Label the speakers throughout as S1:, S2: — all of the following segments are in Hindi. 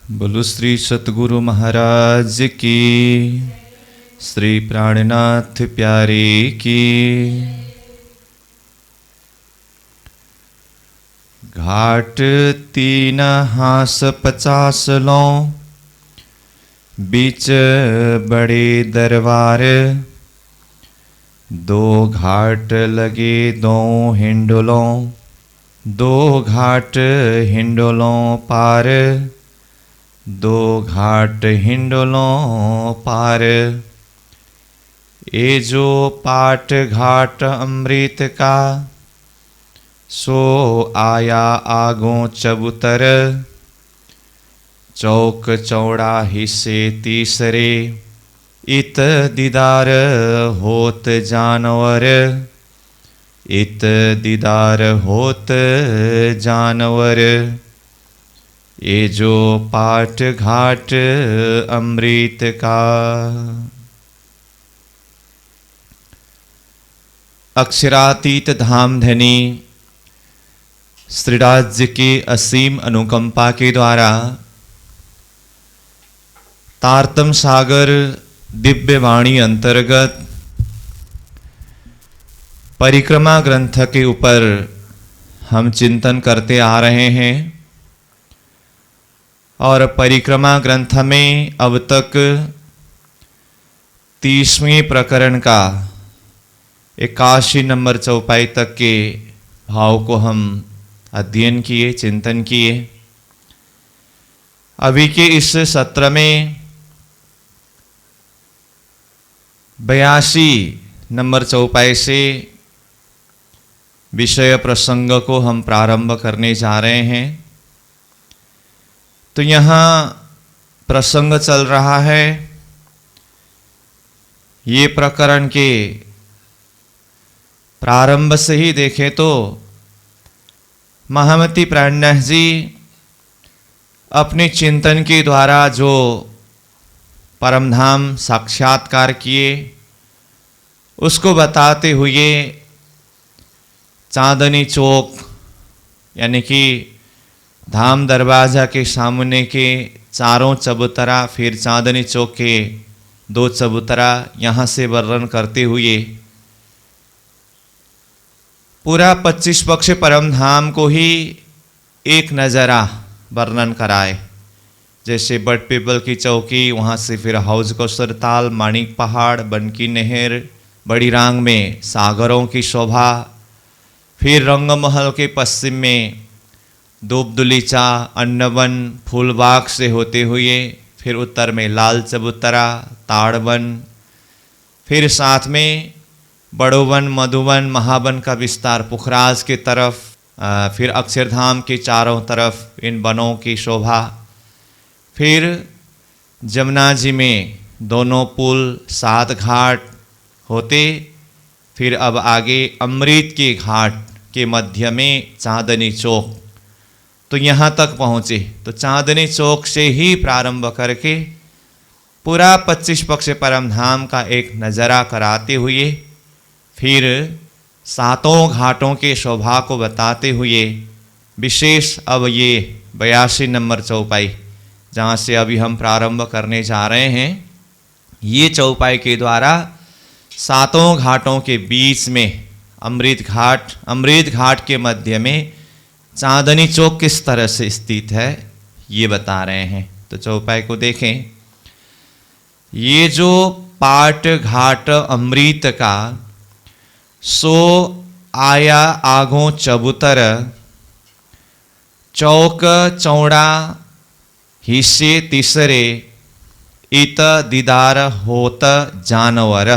S1: बोलो श्री सतगुरु महाराज की, श्री प्राणनाथ प्यारे की। घाट 3 हास 50 लो, बीच बड़े दरबार। 2 घाट लगे 2 हिंडोलों, 2 घाट हिंडोलों पार, 2 घाट हिंडोलों पार। ये जो पाट घाट अमृत का, सो आया आगों चबूतर। चौक चौड़ा हिस्से तीसरे, इत दीदार होत जानवर, इत दीदार होत जानवर। ये जो पाट घाट अमृत का। अक्षरातीत धामधनी श्रीराज की असीम अनुकंपा के द्वारा तारतम सागर दिव्य वाणी अंतर्गत परिक्रमा ग्रंथ के ऊपर हम चिंतन करते आ रहे हैं। और परिक्रमा ग्रंथ में अब तक 30वें प्रकरण का 81 नंबर चौपाई तक के भाव को हम अध्ययन किए, चिंतन किए। अभी के इस सत्र में 82 नंबर चौपाई से विषय प्रसंग को हम प्रारंभ करने जा रहे हैं। तो यहाँ प्रसंग चल रहा है, ये प्रकरण के प्रारंभ से ही देखें तो महामती प्राणनाथ जी अपने चिंतन के द्वारा जो परमधाम साक्षात्कार किए, उसको बताते हुए चांदनी चौक यानी कि धाम दरवाजा के सामने के चारों चबूतरा, फिर चांदनी चौक के 2 चबूतरा, यहाँ से वर्णन करते हुए पूरा 25 पक्ष परम धाम को ही एक नज़रा वर्णन कराए। जैसे बट पीपल की चौकी, वहाँ से फिर हौज कौसर ताल, माणिक पहाड़, बनकी नहर, बड़ी रांग में सागरों की शोभा, फिर रंगमहल के पश्चिम में दूबदुलीचा, अन्नवन, फूलबाग से होते हुए फिर उत्तर में लाल चबूतरा, ताड़वन, फिर साथ में बड़ोवन, मधुवन, महावन का विस्तार पुखराज के तरफ, फिर अक्षरधाम के चारों तरफ इन वनों की शोभा, फिर जमुना जी में दोनों पुल 7 घाट होते, फिर अब आगे अमृत के घाट के मध्य में चांदनी चौक। तो यहाँ तक पहुँचे। तो चांदनी चौक से ही प्रारंभ करके पूरा 25 पक्ष परम धाम का एक नज़रा कराते हुए फिर 7 घाटों के शोभा को बताते हुए विशेष अब ये 82 नंबर चौपाई जहाँ से अभी हम प्रारंभ करने जा रहे हैं, ये चौपाई के द्वारा 7 घाटों के बीच में अमृत घाट के मध्य में चांदनी चौक किस तरह से स्थित है ये बता रहे हैं। तो चौपाई को देखें। ये जो पाट घाट अमृत का, सो आया आगों चबूतर। चौक चौड़ा हिस्से तीसरे, इत दीदार होत जानवर।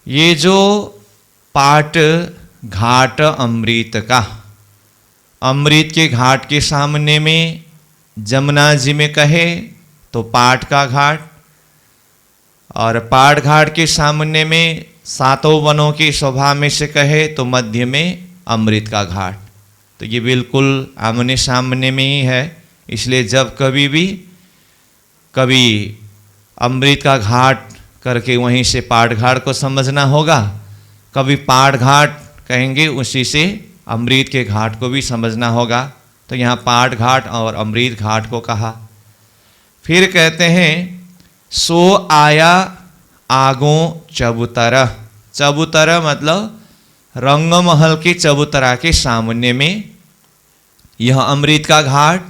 S1: ये जो पाट घाट अमृत का, अमृत के घाट के सामने में जमुना जी में कहे तो पाट का घाट, और पाट घाट के सामने में 7 वनों की शोभा में से कहे तो मध्य में अमृत का घाट। तो ये बिल्कुल आमने सामने में ही है। इसलिए जब कभी अमृत का घाट करके वहीं से पाट घाट को समझना होगा, कभी पाट घाट कहेंगे उसी से अमृत के घाट को भी समझना होगा। तो तो यहाँ पाट घाट और अमृत घाट को कहा। फिर कहते हैं सो आया आगो चबूतरा। चबूतरा मतलब रंगमहल के चबूतरा के सामने में यह अमृत का घाट,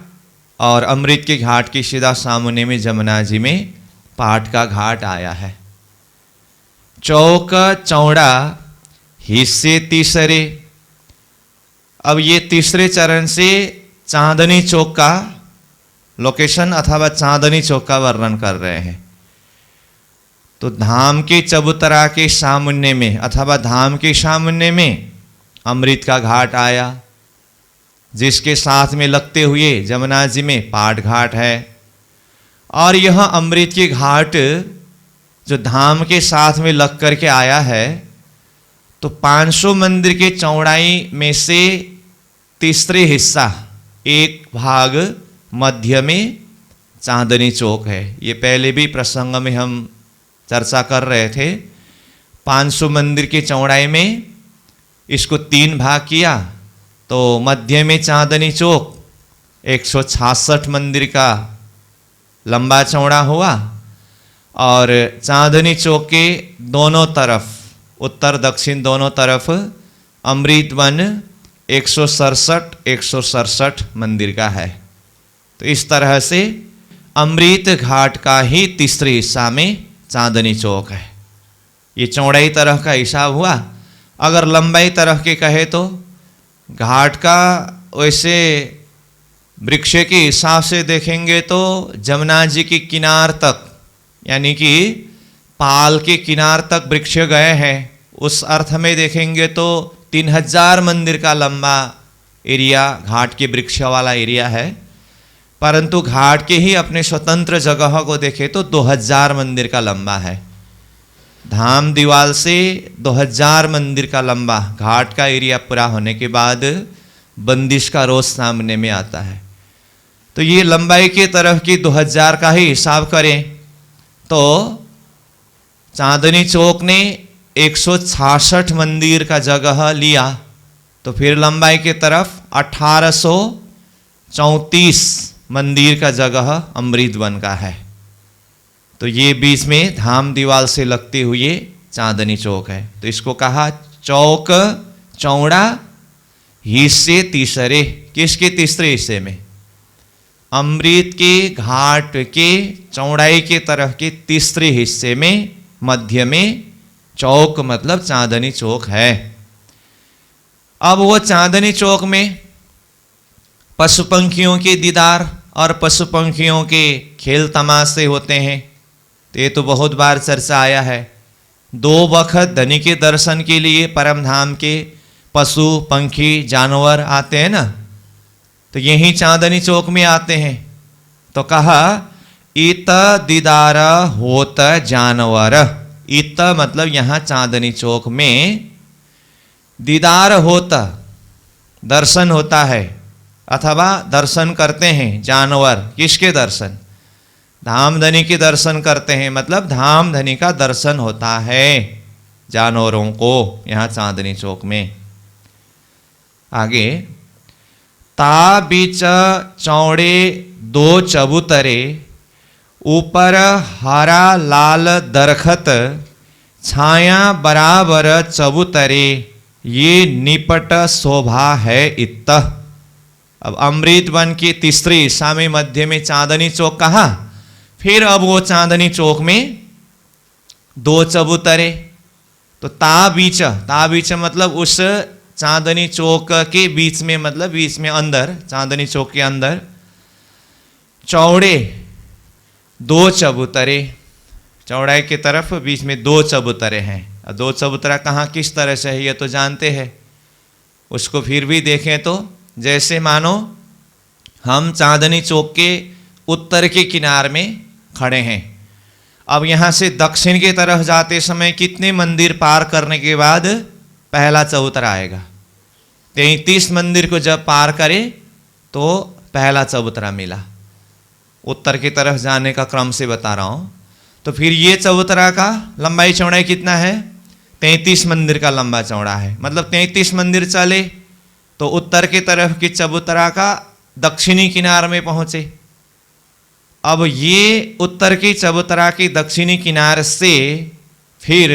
S1: और अमृत के घाट के सीधा सामने में जमुना जी में पाट का घाट आया है। चौक चौड़ा हिस्से तीसरे। अब ये तीसरे चरण से चांदनी चौक का लोकेशन अथवा चांदनी चौक का वर्णन कर रहे हैं। तो धाम के चबूतरा के सामने में अथवा धाम के सामने में अमृत का घाट आया, जिसके साथ में लगते हुए जमुना जी में पाट घाट है। और यह अमृत के घाट जो धाम के साथ में लग करके आया है, तो 500 मंदिर के चौड़ाई में से तीसरे हिस्सा एक भाग मध्य में चांदनी चौक है। ये पहले भी प्रसंग में हम चर्चा कर रहे थे। 500 मंदिर की चौड़ाई में इसको 3 भाग किया, तो मध्य में चांदनी चौक 166 मंदिर का लंबा चौड़ा हुआ, और चांदनी चौक के दोनों तरफ उत्तर दक्षिण दोनों तरफ अमृत वन 167 मंदिर का है। तो इस तरह से अमृत घाट का ही तीसरे हिस्सा में चांदनी चौक है। ये चौड़ाई तरह का हिसाब हुआ। अगर लंबाई तरह के कहे तो घाट का वैसे वृक्ष के हिसाब से देखेंगे तो जमुना जी की किनार तक, यानी कि पाल के किनार तक वृक्ष गए हैं। उस अर्थ में देखेंगे तो 3000 मंदिर का लंबा एरिया घाट के वृक्ष वाला एरिया है। परंतु घाट के ही अपने स्वतंत्र जगह को देखें तो 2000 मंदिर का लंबा है। धाम दीवाल से 2000 मंदिर का लंबा घाट का एरिया पूरा होने के बाद बंदिश का रोज सामने में आता है। तो ये लंबाई के तरफ की 2000 का ही हिसाब करें तो चांदनी चौक ने 166 मंदिर का जगह लिया, तो फिर लंबाई के तरफ 1834 मंदिर का जगह अमृत वन का है। तो ये बीच में धाम दीवाल से लगते हुए चांदनी चौक है। तो इसको कहा चौक चौड़ा हिस्से तीसरे। किसके तीसरे हिस्से में? अमृत के घाट के चौड़ाई के तरफ के तीसरे हिस्से में मध्य में चौक मतलब चांदनी चौक है। अब वो चांदनी चौक में पशु पंखियों के दीदार और पशु पंखियों के खेल तमाशे होते हैं। तो ये तो बहुत बार चर्चा आया है। 2 वक्त धनी के दर्शन के लिए परम धाम के पशु पंखी जानवर आते हैं ना, तो यही चांदनी चौक में आते हैं। तो कहा इत दीदार होत जानवर। इत मतलब यहाँ चांदनी चौक में दीदार होता दर्शन होता है अथवा दर्शन करते हैं जानवर। किसके दर्शन? धामधनी के दर्शन करते हैं, मतलब धामधनी का दर्शन होता है जानवरों को यहाँ चांदनी चौक में। आगे ता बीच चौड़े 2 चबूतरे, ऊपर हरा लाल दरखत, छाया बराबर चबूतरे, ये निपट शोभा है इत। अब अमृत वन के तीसरे हिस्सा में मध्य में चांदनी चौक कहा। फिर अब वो चांदनी चौक में 2 चबूतरे। तो ता बीच मतलब उस चांदनी चौक के बीच में, मतलब बीच में अंदर चांदनी चौक के अंदर चौड़े 2 चबूतरे। चौड़ाई की तरफ बीच में 2 चबूतरे हैं। और 2 चबूतरा कहाँ किस तरह से है ये तो जानते हैं। उसको फिर भी देखें तो जैसे मानो हम चांदनी चौक के उत्तर के किनार में खड़े हैं। अब यहाँ से दक्षिण की तरफ जाते समय कितने मंदिर पार करने के बाद पहला चबूतरा आएगा? 33 मंदिर को जब पार करे तो पहला चबूतरा मिला। उत्तर की तरफ जाने का क्रम से बता रहा हूँ। तो फिर ये चबूतरा का लंबाई चौड़ाई कितना है? 33 मंदिर का लंबा चौड़ा है। मतलब 33 मंदिर चले तो उत्तर की तरफ की चबूतरा का दक्षिणी किनार में पहुंचे। अब ये उत्तर की चबूतरा की दक्षिणी किनार से फिर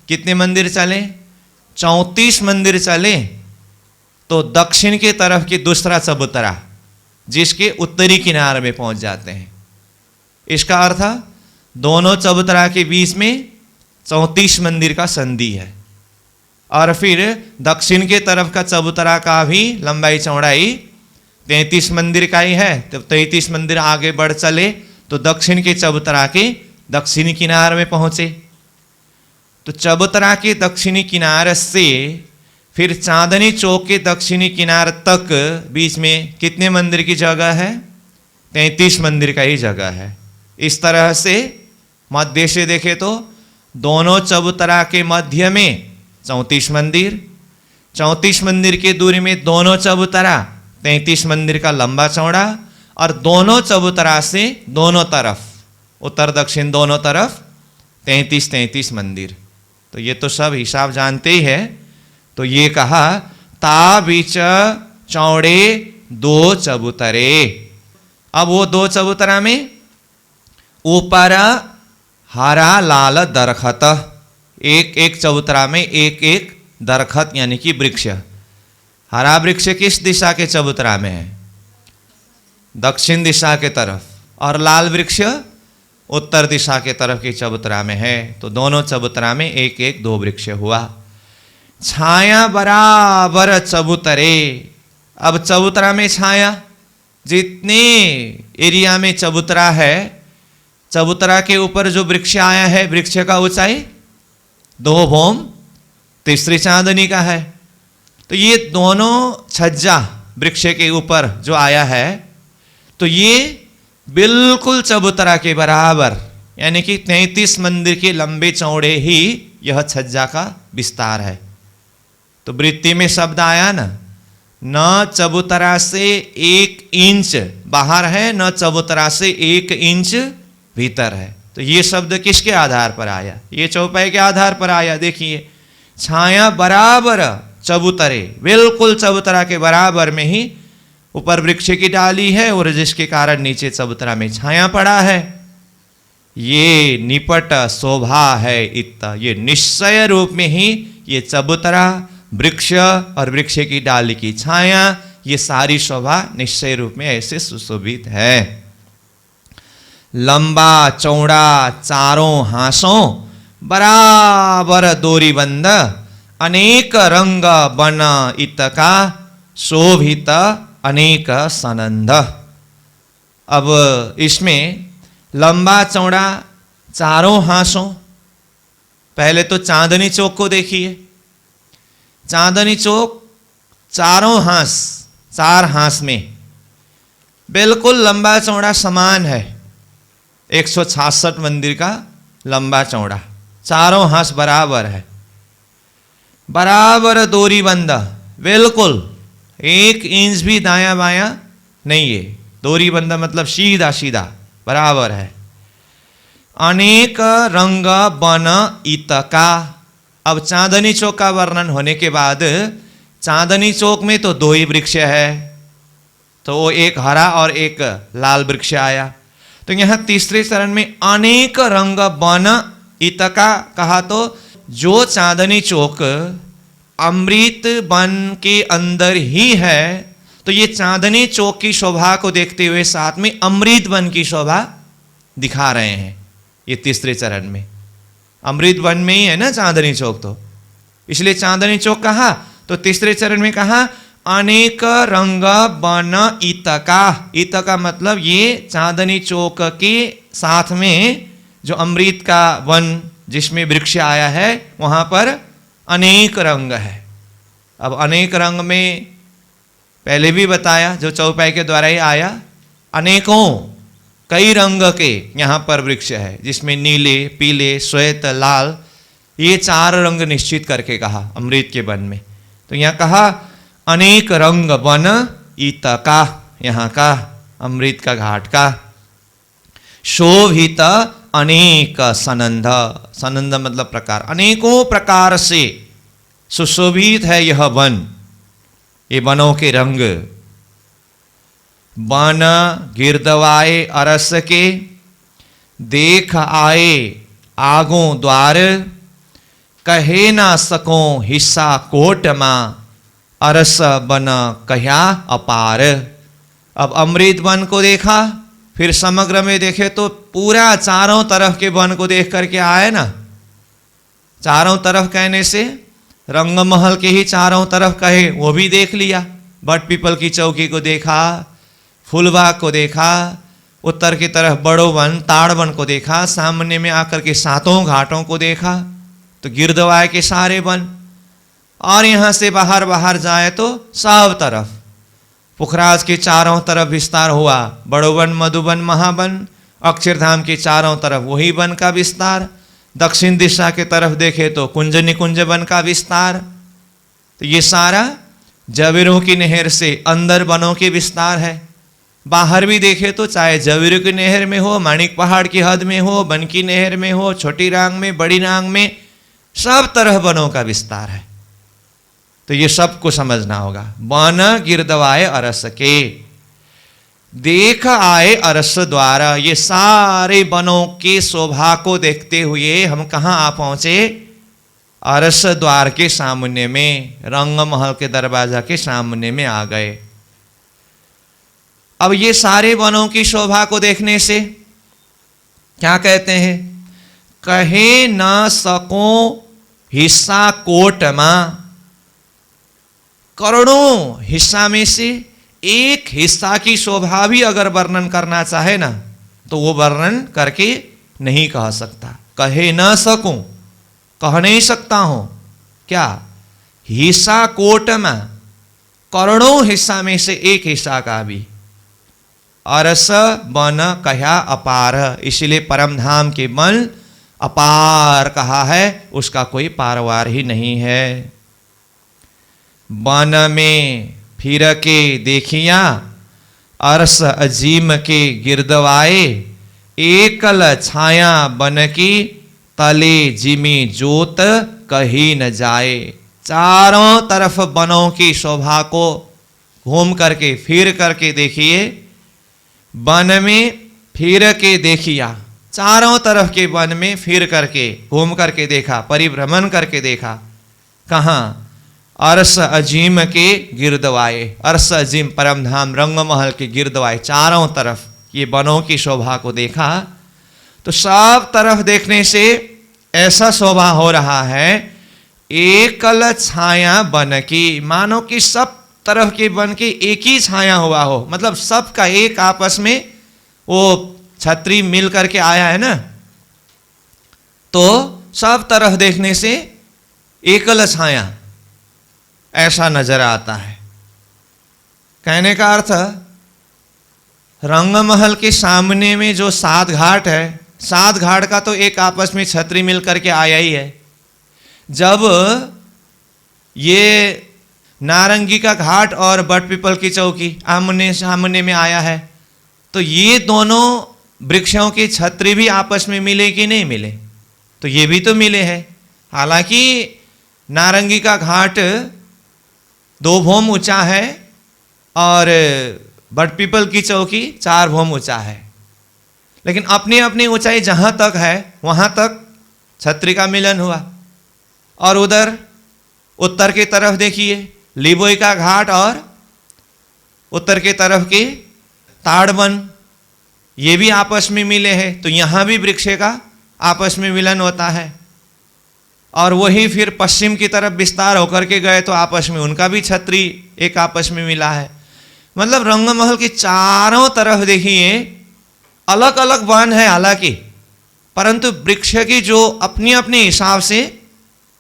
S1: कितने मंदिर चले? 34 मंदिर चले तो दक्षिण के तरफ की दूसरा चबूतरा जिसके उत्तरी किनारे में पहुंच जाते हैं। इसका अर्थ दोनों चबूतरा के बीच में 34 मंदिर का संधि है। और फिर दक्षिण के तरफ का चबूतरा का भी लंबाई चौड़ाई 33 मंदिर का ही है। तो 33 मंदिर आगे बढ़ चले तो दक्षिण के चबूतरा के दक्षिणी किनारे में पहुंचे। तो चबूतरा के दक्षिणी किनारे से फिर चांदनी चौक के दक्षिणी किनारे तक बीच में कितने मंदिर की जगह है? 33 मंदिर का ही जगह है। इस तरह से मध्य से देखे तो दोनों चबूतरा के मध्य में 34 मंदिर, 34 मंदिर की दूरी में दोनों चबूतरा 33 मंदिर का लंबा चौड़ा, और दोनों चबूतरा से दोनों तरफ उत्तर दक्षिण दोनों तरफ 33 मंदिर। तो ये तो सब हिसाब जानते ही है। तो ये कहा ता बीच चौड़े 2 चबूतरे। अब वो 2 चबूतरा में ऊपर हरा लाल दरखत, एक चबूतरा में एक दरखत यानी कि वृक्ष। हरा वृक्ष किस दिशा के चबूतरा में है? दक्षिण दिशा के तरफ। और लाल वृक्ष उत्तर दिशा के तरफ की चबूतरा में है। तो दोनों चबूतरा में एक 2 वृक्ष हुआ। छाया बराबर चबूतरे। अब चबूतरा में छाया, जितने एरिया में चबूतरा है, चबूतरा के ऊपर जो वृक्ष आया है, वृक्ष का ऊंचाई 2 भोम तीसरी चांदनी का है। तो ये दोनों छज्जा वृक्ष के ऊपर जो आया है, तो ये बिल्कुल चबूतरा के बराबर यानी कि 33 मंदिर के लंबे चौड़े ही यह छज्जा का विस्तार है। तो वृत्ति में शब्द आया ना, न चबूतरा से 1 इंच बाहर है, न चबूतरा से 1 इंच भीतर है। तो ये शब्द किसके आधार पर आया? ये चौपाई के आधार पर आया। देखिए, छाया बराबर चबूतरे, बिल्कुल चबूतरा के बराबर में ही ऊपर वृक्ष की डाली है और जिसके कारण नीचे चबूतरा में छाया पड़ा है। ये निपट शोभा है इतना, ये निश्चय रूप में ही ये चबूतरा, वृक्ष और वृक्ष की डाली की छाया, ये सारी शोभा निश्चय रूप में ऐसे सुशोभित है। लंबा चौड़ा चारों हासों बराबर दोरी बंद, अनेक रंग बन इतका शोभित अनेक सनंद। अब इसमें लंबा चौड़ा चारों हासों, पहले तो चांदनी चौक को देखिए। चांदनी चौक चारों हास, 4 हास में बिल्कुल लंबा चौड़ा समान है। 166 मंदिर का लंबा चौड़ा, चारों हास बराबर है। बराबर दोरी बंदा, बिल्कुल 1 इंच भी दाया बाया नहीं है। दोरी बंदा मतलब सीधा सीधा बराबर है। अनेक रंग बन इतका। अब चांदनी चौक का वर्णन होने के बाद चांदनी चौक में तो 2 ही वृक्ष है, तो वो एक हरा और एक लाल वृक्ष आया। तो यहां तीसरे चरण में अनेक रंग बन इतका कहा, तो जो चांदनी चौक अमृत वन के अंदर ही है, तो ये चांदनी चौक की शोभा को देखते हुए साथ में अमृत वन की शोभा दिखा रहे हैं। ये तीसरे चरण में अमृत वन में ही है ना चांदनी चौक, तो इसलिए चांदनी चौक कहा। तो तीसरे चरण में कहा अनेक रंग बन इतका। इतका मतलब ये चांदनी चौक के साथ में जो अमृत का वन जिसमें वृक्ष आया है, वहां पर अनेक रंग है। अब अनेक रंग में पहले भी बताया, जो चौपाई के द्वारा ही आया, अनेकों कई रंग के यहाँ पर वृक्ष है, जिसमें नीले, पीले, श्वेत, लाल, ये 4 रंग निश्चित करके कहा अमृत के वन में। तो यहाँ कहा अनेक रंग वन इतका, यहाँ का अमृत का घाट का। शोभित अनेक सनंद, सनंद मतलब प्रकार, अनेकों प्रकार से सुशोभित है यह वन, ये वनों के रंग। बन गिरदवाए अरस के, देख आए आगों द्वार, कहे ना सको हिस्सा कोट मां, अरस बन कह्या अपार। अब अमृत वन को देखा, फिर समग्र में देखे तो पूरा चारों तरफ के वन को देख करके आए ना। चारों तरफ कहने से रंगमहल के ही चारों तरफ कहे वो भी देख लिया। बट पीपल की चौकी को देखा, फूलबाग को देखा, उत्तर की तरफ बड़ो वन ताड़ वन को देखा, सामने में आकर के सातों घाटों को देखा, तो गिरदवाए के सारे वन। और यहाँ से बाहर बाहर जाए तो सब तरफ पुखराज के चारों तरफ विस्तार हुआ। बड़ो वन, मधुबन, महावन, अक्षरधाम के चारों तरफ वही वन का विस्तार। दक्षिण दिशा के तरफ देखे तो कुंज निकुंज वन का विस्तार। तो ये सारा जवीरों की नहर से अंदर वनों के विस्तार है। बाहर भी देखे तो चाहे जवीरों की नहर में हो, माणिक पहाड़ की हद में हो, बन की नहर में हो, छोटी रांग में, बड़ी रांग में, सब तरह वनों का विस्तार है। तो ये सबको समझना होगा। वन गिरदवाए अरस के, देख आए अरस द्वारा। ये सारे वनों के शोभा को देखते हुए हम कहाँ आ पहुंचे? अरस द्वार के सामने में, रंगमहल के दरवाजा के सामने में आ गए। अब ये सारे वनों की शोभा को देखने से क्या कहते हैं? कहे न सको हिस्सा कोट मां। करोड़ों हिस्सा में से एक हिस्सा की शोभा भी अगर वर्णन करना चाहे ना, तो वो वर्णन करके नहीं कह सकता। कहे न सकूं, कह नहीं सकता हूं। क्या? हिस्सा कोट में, करोड़ों हिस्सा में से एक हिस्सा का भी। अरस बन कह्या अपार, इसलिए परम धाम के वन अपार कहा है, उसका कोई पारवार ही नहीं है। वन में फिर के देखिया, अरस अजीम के गिरदवाए, एकल छाया बन की, तले जिमी जोत कही न जाए। चारों तरफ वनों की शोभा को घूम करके फिर करके देखिए। वन में फिर के देखिया, चारों तरफ के वन में फिर करके घूम करके देखा, परिभ्रमण करके देखा। कहाँ? अरस अजीम के गिरदवाए। अरस अजीम परमधाम रंगमहल के गिरदवाए, चारों तरफ ये वनों की शोभा को देखा। तो सब तरफ देखने से ऐसा शोभा हो रहा है, एकल छाया बन की, मानो कि सब तरफ के वन की एक ही छाया हुआ हो। मतलब सबका एक आपस में वो छतरी मिल करके आया है ना, तो सब तरफ देखने से एकल छाया ऐसा नजर आता है। कहने का अर्थ, रंगमहल के सामने में जो 7 घाट है, 7 घाट का तो एक आपस में छतरी मिल करके आया ही है। जब ये नारंगी का घाट और बट पीपल की चौकी आमने सामने में आया है, तो ये दोनों वृक्षों की छतरी भी आपस में मिले कि नहीं मिले? तो ये भी तो मिले हैं। हालांकि नारंगी का घाट 2 भोम ऊंचा है और बट पीपल की चौकी 4 भोम ऊंचा है, लेकिन अपनी अपनी ऊंचाई जहां तक है वहां तक छतरी का मिलन हुआ। और उधर उत्तर की तरफ देखिए, लिबोई का घाट और उत्तर की तरफ के ताड़वन, ये भी आपस में मिले हैं। तो यहाँ भी वृक्ष का आपस में मिलन होता है। और वही फिर पश्चिम की तरफ विस्तार होकर के गए तो आपस में उनका भी छतरी एक आपस में मिला है। मतलब रंगमहल के चारों तरफ देखिए अलग अलग वन है हालांकि, परंतु वृक्ष की जो अपनी अपने हिसाब से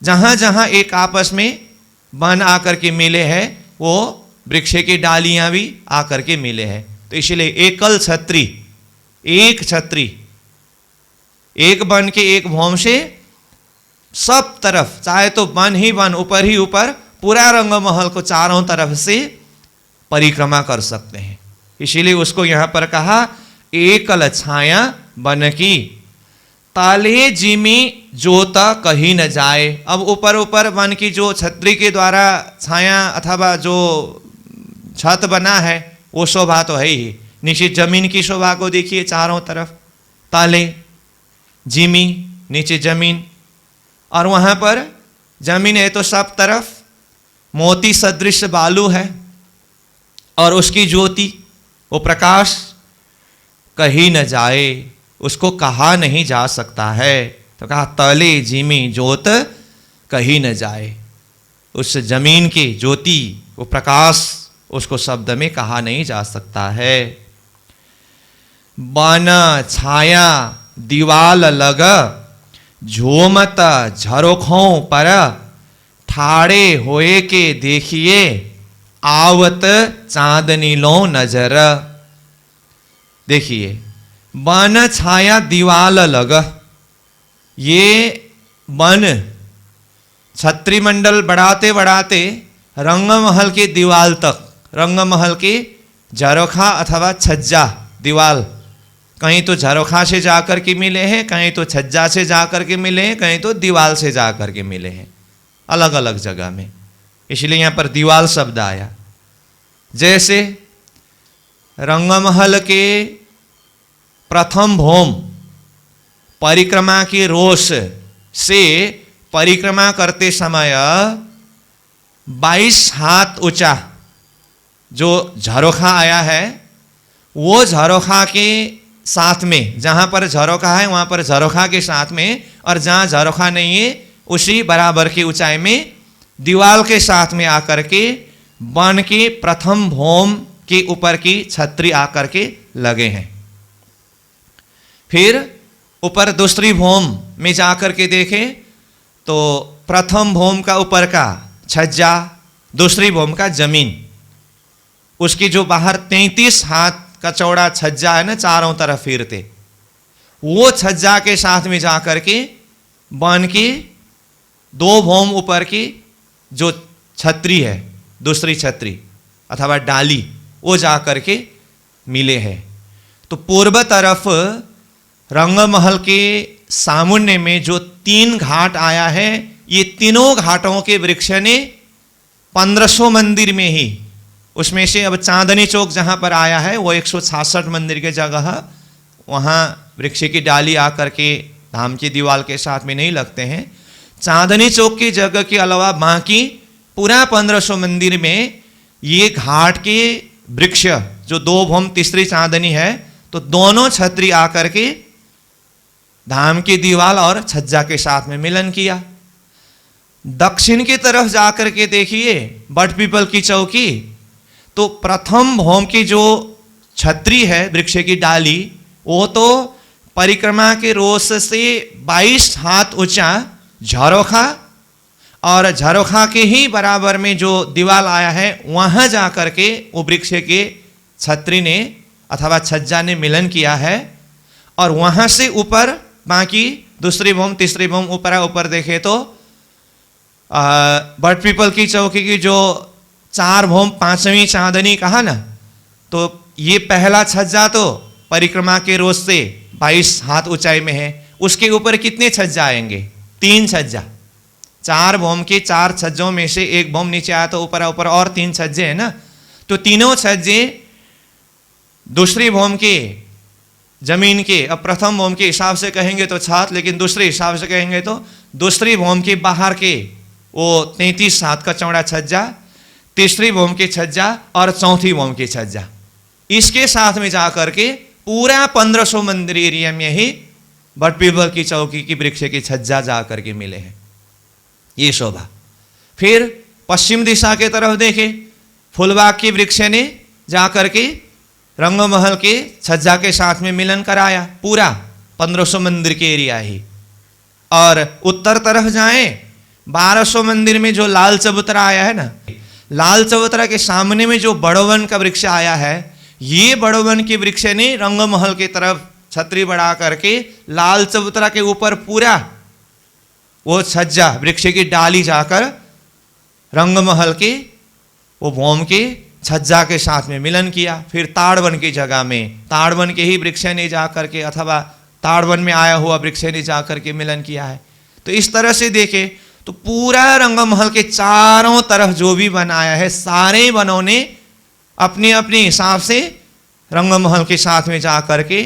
S1: जहाँ जहाँ एक आपस में वन आकर के मिले हैं, वो वृक्ष की डालियाँ भी आकर के मिले हैं। तो इसलिए एकल छतरी, एक छतरी, एक वन के एक भौम से सब तरफ, चाहे तो वन ही वन, ऊपर ही ऊपर, पूरा रंगमहल को चारों तरफ से परिक्रमा कर सकते हैं। इसीलिए उसको यहाँ पर कहा एकल छाया बन की, ताले जिमी जोता कहीं न जाए। अब ऊपर ऊपर वन की जो छतरी के द्वारा छाया अथवा जो छत बना है वो शोभा तो है ही। नीचे जमीन की शोभा को देखिए, चारों तरफ ताले, जिमी, नीचे जमीन, और वहां पर जमीन है तो सब तरफ मोती सदृश बालू है, और उसकी ज्योति, वो प्रकाश कहीं न जाए, उसको कहा नहीं जा सकता है। तो कहा तले जिमी ज्योत कहीं न जाए। उस जमीन की ज्योति, वो प्रकाश, उसको शब्द में कहा नहीं जा सकता है। बन छाया दीवाल लग झोमत झरोखों पर, ठाड़े होए के देखिए आवत चांदनी लो नजर। देखिए, बन छाया दीवाल लग, ये बन छत्रीमंडल बढ़ाते बढ़ाते रंगमहल के दीवाल तक, रंगमहल के झरोखा अथवा छज्जा दीवाल, कहीं तो झरोखा से जाकर के मिले हैं, कहीं तो छज्जा से जाकर के मिले हैं, कहीं तो दीवाल से जाकर के मिले हैं, अलग अलग जगह में, इसलिए यहाँ पर दीवाल शब्द आया। जैसे रंगमहल के प्रथम भौम परिक्रमा के रोष से परिक्रमा करते समय 22 हाथ ऊंचा जो झरोखा आया है, वो झरोखा के साथ में, जहाँ पर झरोखा है वहाँ पर झरोखा के साथ में, और जहाँ झरोखा नहीं है उसी बराबर की ऊंचाई में दीवाल के साथ में आकर के वन के प्रथम भौम के ऊपर की छतरी आकर के लगे हैं। फिर ऊपर दूसरी भौम में जाकर के देखें तो प्रथम भौम का ऊपर का छज्जा, दूसरी भौम का जमीन, उसकी जो बाहर 33 हाथ का चौड़ा छज्जा है ना, चारों तरफ फिरते, वो छज्जा के साथ में जाकर के वन की 2 भौम ऊपर की जो छतरी है, दूसरी छतरी अथवा डाली, वो जाकर के मिले हैं। तो पूर्व तरफ रंगमहल के सामुन्य में जो 3 घाट आया है, ये तीनों घाटों के वृक्ष ने 1500 मंदिर में ही, उसमें से अब चांदनी चौक जहाँ पर आया है वो 166 मंदिर के जगह, वहाँ वृक्ष की डाली आकर के धाम की दीवार के साथ में नहीं लगते हैं। चांदनी चौक की जगह के अलावा बाकी पूरा 1500 मंदिर में ये घाट के वृक्ष जो 2 भौम तीसरी चांदनी है, तो दोनों छतरी आकर के धाम की दीवार और छज्जा के साथ में मिलन किया। दक्षिण की तरफ जाकर के देखिए बट पीपल की चौकी, तो प्रथम भौम की जो छतरी है वृक्ष की डाली, वो तो परिक्रमा के रोष से 22 हाथ ऊंचा झरोखा, और झरोखा के ही बराबर में जो दीवार आया है वहां जाकर के वो वृक्ष के छतरी ने अथवा छज्जा ने मिलन किया है। और वहां से ऊपर बाकी दूसरी भौम तीसरी भौम ऊपर देखे तो बट पीपल की चौकी की जो 4 भौम 5वीं चांदनी कहा ना, तो ये पहला छज्जा तो परिक्रमा के रोज से 22 हाथ ऊंचाई में है, उसके ऊपर कितने छज्जा आएंगे? 3 छज्जा। 4 भौम के 4 छज्जों में से 1 भौम नीचे आया तो ऊपर और 3 छज्जे हैं ना, तो तीनों छज्जे दूसरी भौम के जमीन के, अब प्रथम भौम के हिसाब से कहेंगे तो छात, लेकिन दूसरे हिसाब से कहेंगे तो दूसरी भौम के बाहर के वो 33 हाथ का चौड़ा छज्जा, तीसरी भौम के छज्जा और चौथी भौम के छज्जा, इसके साथ में जाकर के पूरा 1500 मंदिर एरिया में ही बट पीपल की चौकी की वृक्ष के छज्जा जाकर के मिले हैं, ये शोभा। फिर पश्चिम दिशा के तरफ देखे, फूलबाग की वृक्ष ने जाकर के रंगमहल के छज्जा के साथ में मिलन कराया, पूरा 1500 मंदिर के एरिया ही। और उत्तर तरफ जाएं, 1200 मंदिर में जो लाल चबूतरा आया है ना, लाल चबूतरा के सामने में जो बड़ोवन का वृक्ष आया है, ये बड़ोवन के वृक्ष ने रंगमहल की तरफ छतरी बढ़ा करके लाल चबूतरा के ऊपर पूरा वो छज्जा वृक्ष की डाली जाकर रंगमहल के वो भौम के छज्जा के साथ में मिलन किया। फिर ताड़वन की जगह में ताड़वन के ही वृक्ष ने जाकर के अथवा ताड़वन में आया हुआ वृक्ष ने जाकर के मिलन किया है। तो इस तरह से देखे तो पूरा रंगमहल के चारों तरफ जो भी बनाया है, सारे वनों ने अपनी अपनी हिसाब से रंगमहल के साथ में जा करके,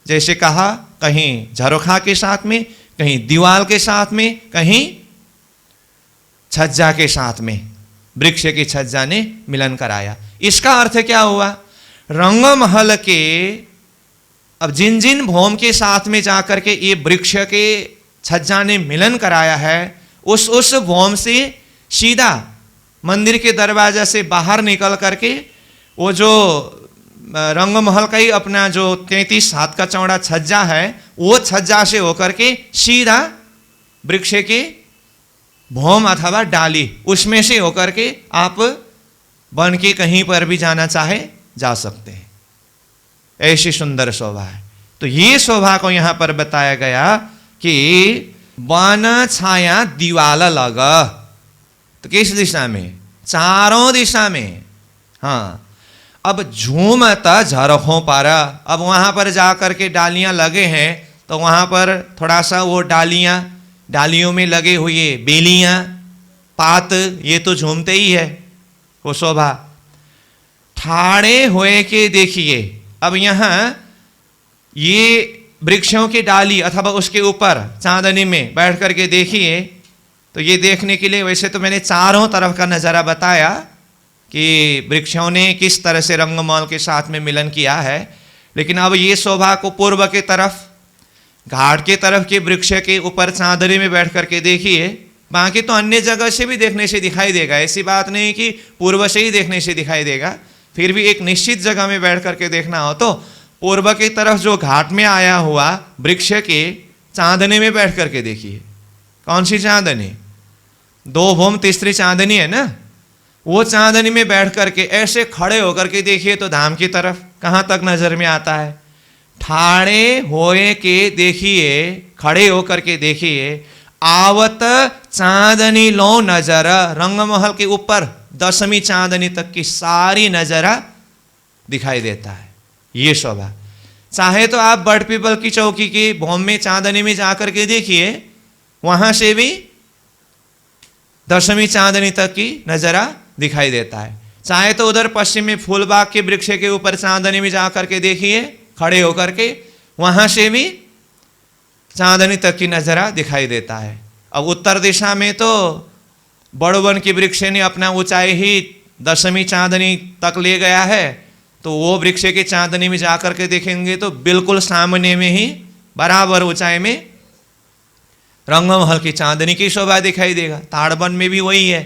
S1: जैसे कहा, कहीं झरोखा के साथ में, कहीं दीवाल के साथ में, कहीं छज्जा के साथ में, वृक्ष की छज्जा ने मिलन कराया। इसका अर्थ क्या हुआ? रंगमहल के अब जिन जिन भौम के साथ में जाकर के ये वृक्ष के छज्जा ने मिलन कराया है, उस भौम से सीधा मंदिर के दरवाजा से बाहर निकल करके वो जो रंगमहल का ही अपना जो 33 हाथ का चौड़ा छज्जा है, वो छज्जा से होकर के सीधा वृक्ष के भौम अथवा डाली, उसमें से होकर के आप बन के कहीं पर भी जाना चाहे जा सकते हैं। ऐसी सुंदर शोभा है। तो ये शोभा को यहां पर बताया गया कि वन छाया दीवाल लग, तो किस दिशा में? चारों दिशा में। हाँ, अब झूमत झरोखों पर, अब वहां पर जाकर के डालियां लगे हैं, तो वहां पर थोड़ा सा वो डालियों में लगे हुए बेलियां, पात, ये तो झूमते ही है वो शोभा। ठाड़े हुए के देखिए, अब यहां ये वृक्षों की डाली अथवा उसके ऊपर चांदनी में बैठ करके देखिए, तो ये देखने के लिए वैसे तो मैंने चारों तरफ का नज़ारा बताया कि वृक्षों ने किस तरह से रंगमहल के साथ में मिलन किया है, लेकिन अब ये शोभा को पूर्व के तरफ, घाट के तरफ के वृक्ष के ऊपर चांदनी में बैठ करके देखिए। बाकी तो अन्य जगह से भी देखने से दिखाई देगा, ऐसी बात नहीं कि पूर्व से ही देखने से दिखाई देगा, फिर भी एक निश्चित जगह में बैठ करके देखना हो तो पूर्व की तरफ जो घाट में आया हुआ वृक्ष के चांदनी में बैठ करके देखिए। कौन सी चांदनी? 2 भौम तीसरी चांदनी है ना, वो चांदनी में बैठ करके ऐसे खड़े होकर के देखिए तो धाम की तरफ कहाँ तक नजर में आता है? ठाड़े होए के देखिए, खड़े होकर के देखिए, आवत चांदनी लो नजर, रंगमहल के ऊपर 10वीं चांदनी तक की सारी नजरा दिखाई देता है। ये शोभा, चाहे तो आप बड़ पीपल की चौकी की भौम में चांदनी में जाकर के देखिए, वहां से भी 10वीं चांदनी तक की नजरा दिखाई देता है। चाहे तो उधर पश्चिम में फूलबाग के वृक्ष के ऊपर चांदनी में जाकर के देखिए, खड़े होकर के, वहां से भी चांदनी तक की नजरा दिखाई देता है। अब उत्तर दिशा में तो बड़वन के वृक्ष ने अपना ऊंचाई ही 10वीं चांदनी तक ले गया है, तो वो वृक्ष के चांदनी में जाकर के देखेंगे तो बिल्कुल सामने में ही बराबर ऊंचाई में रंगमहल की चांदनी की शोभा दिखाई देगा। ताड़बन में भी वही है,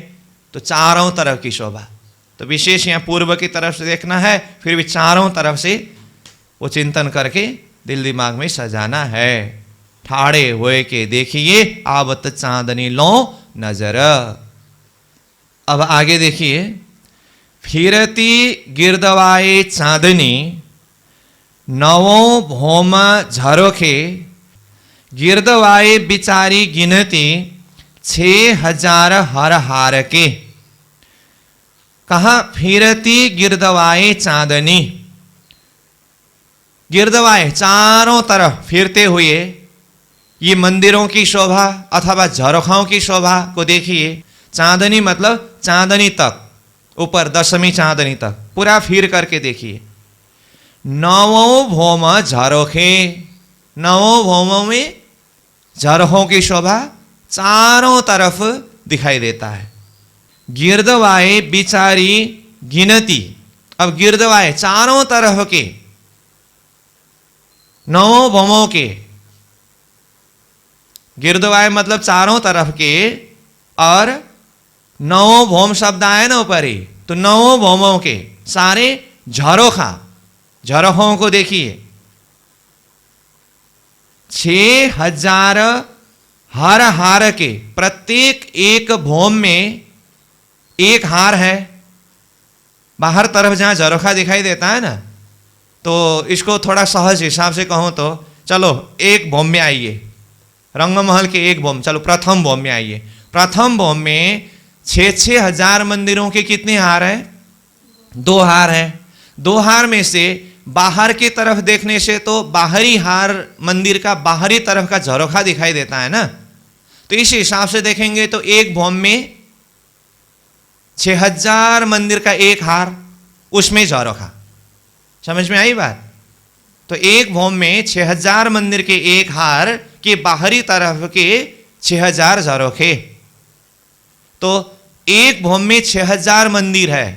S1: तो चारों तरफ की शोभा। तो विशेष यहाँ पूर्व की तरफ से देखना है, फिर भी चारों तरफ से वो चिंतन करके दिल दिमाग में सजाना है। ठाड़े हुए के देखिए, आवत चांदनी लो नजर। अब आगे देखिए, फिरती गिरदवाए चांदनी, नवों भौम झरोखे, गिरदवाए बिचारी गिनती, 6000 हर हार के। कहा फिरती गिरदवाए चांदनी, गिरदवाए चारों तरफ फिरते हुए ये मंदिरों की शोभा अथवा झरोखाओं की शोभा को देखिए। चांदनी मतलब चांदनी तक, ऊपर 10वीं चांदनी तक पूरा फिर करके देखिए। नवों भौम झरोखे, नवों भौमों में झरोखों की शोभा चारों तरफ दिखाई देता है। गिरदवाए बिचारी गिनती, अब गिरदवाए चारों तरफ के नवों भौमों के, गिरदवाए मतलब चारों तरफ के, और नवों भौम शब्द आए ना ऊपर ही, तो नवों भौमों के सारे झरोखों को देखिए। 6000 हर हार के, प्रत्येक एक भौम में एक हार है। बाहर तरफ जहां झरोखा दिखाई देता है ना, तो इसको थोड़ा सहज हिसाब से कहूं तो चलो एक भौम में आइए, रंगमहल के एक भौम, चलो प्रथम भौम में आइए। प्रथम भौम में 6,000 मंदिरों के कितने हार हैं? 2 हार हैं। 2 हार में से बाहर की तरफ देखने से तो बाहरी हार, मंदिर का बाहरी तरफ का झरोखा दिखाई देता है ना, तो इस हिसाब से देखेंगे तो एक भौम में 6,000 मंदिर का एक हार, उसमें झरोखा। समझ में आई बात? तो एक भौम में 6000 मंदिर के एक हार के बाहरी तरफ के 6000 झरोखे। तो एक भौम में 6000 मंदिर है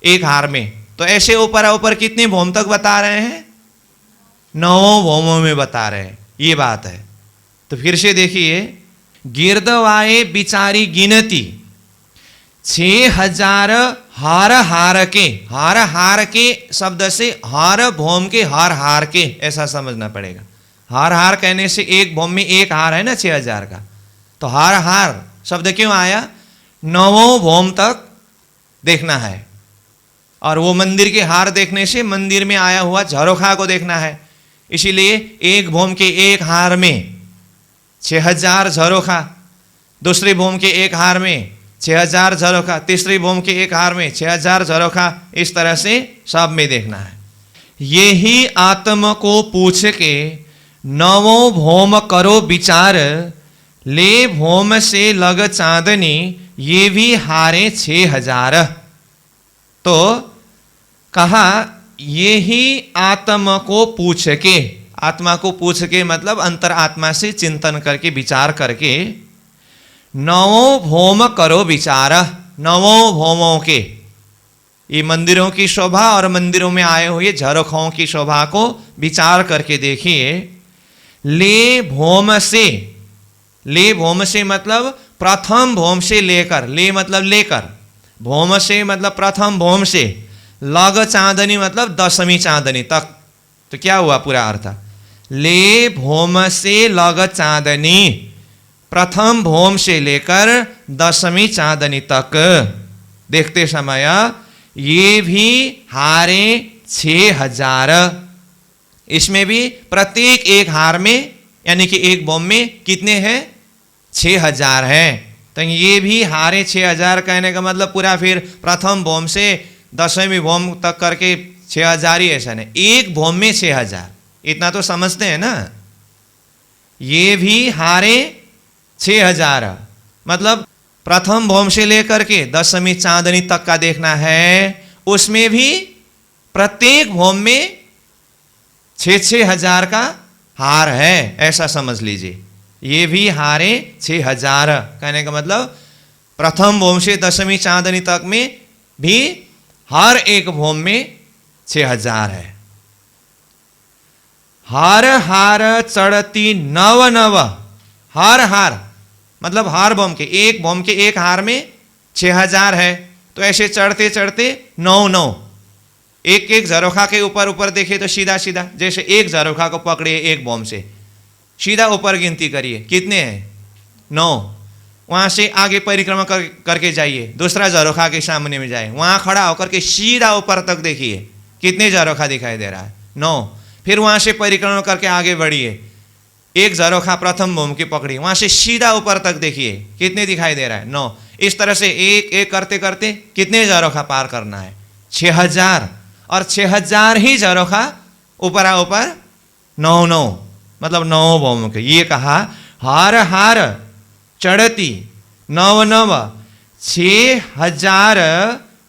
S1: एक हार में, तो ऐसे ऊपर ऊपर कितने भौम तक बता रहे हैं? 9 भौमों में बता रहे हैं, ये बात है। तो फिर से देखिए, गिरदवाए बिचारी गिनती 6000 हार हार के, हार हार के शब्द से हार भौम के हार हार के ऐसा समझना पड़ेगा। हार हार कहने से एक भौम में एक हार है ना 6000 का, तो हार हार शब्द क्यों आया? 9 भौम तक देखना है, और वो मंदिर के हार देखने से मंदिर में आया हुआ झरोखा को देखना है। इसीलिए एक भौम के एक हार में 6000 झरोखा, दूसरे भौम के एक हार में 6000 झरोखा, तीसरी भौम के एक हार में 6000 झरोखा, इस तरह से सब में देखना है। यही आत्म को पूछ के 9 भौम करो विचार, ले भौम से लग चांदनी, ये भी हारे 6000। तो कहा यही आत्मा को पूछ के, आत्मा को पूछ के मतलब अंतर आत्मा से चिंतन करके विचार करके 9 भौम करो विचार। 9 भौमों के, ये मंदिरों की शोभा और मंदिरों में आए हुए झरोखों की शोभा को विचार करके देखिए। ले भौम से, ले भौम से मतलब प्रथम भौम से लेकर, ले मतलब लेकर, भौम से मतलब प्रथम भौम से, लग चांदनी मतलब 10वीं चांदनी तक। तो क्या हुआ पूरा अर्थ? ले भौम से लग चांदनी, प्रथम भौम से लेकर 10वीं चांदनी तक देखते समय ये भी हारे 6000। इसमें भी प्रत्येक एक हार में यानी कि एक भौम में कितने हैं? 6000 है। तो ये भी हारे 6000 कहने का मतलब पूरा फिर प्रथम भौम से 10वीं भौम तक करके 6000 ही ऐसा नहीं, एक भौम में 6000, इतना तो समझते हैं ना। ये भी हारे 6000 मतलब प्रथम भौम से लेकर के 10वीं चांदनी तक का देखना है, उसमें भी प्रत्येक भौम में 6,000 का हार है, ऐसा समझ लीजिए। ये भी हारे 6000 कहने का मतलब प्रथम भौम से 10वीं चांदनी तक में भी हर एक भौम में 6000 है। हार हार चढ़ती नव नव, हार हार मतलब हार भौम के, एक भौम के एक हार में 6000 है, तो ऐसे चढ़ते चढ़ते 9 एक एक झरोखा के ऊपर ऊपर देखे तो सीधा सीधा, जैसे एक झरोखा को पकड़िए एक भौम से, सीधा ऊपर गिनती करिए कितने हैं? 9। वहां से आगे परिक्रमा करके जाइए, दूसरा झरोखा के सामने में जाए, वहां खड़ा होकर के सीधा ऊपर तक देखिए कितने झरोखा दिखाई दे रहा है? 9। फिर वहां से परिक्रमा करके आगे बढ़िए, एक झरोखा प्रथम भौम की पकड़ी, वहां से सीधा ऊपर तक देखिए कितने दिखाई दे रहा है? 9। इस तरह से एक एक करते करते कितने झरोखा पार करना है? 6000। और 6000 ही झरोखा ऊपर ऊपर 9 मतलब 9 भौम के। ये कहा हार हार चढ़ती नव नव 6000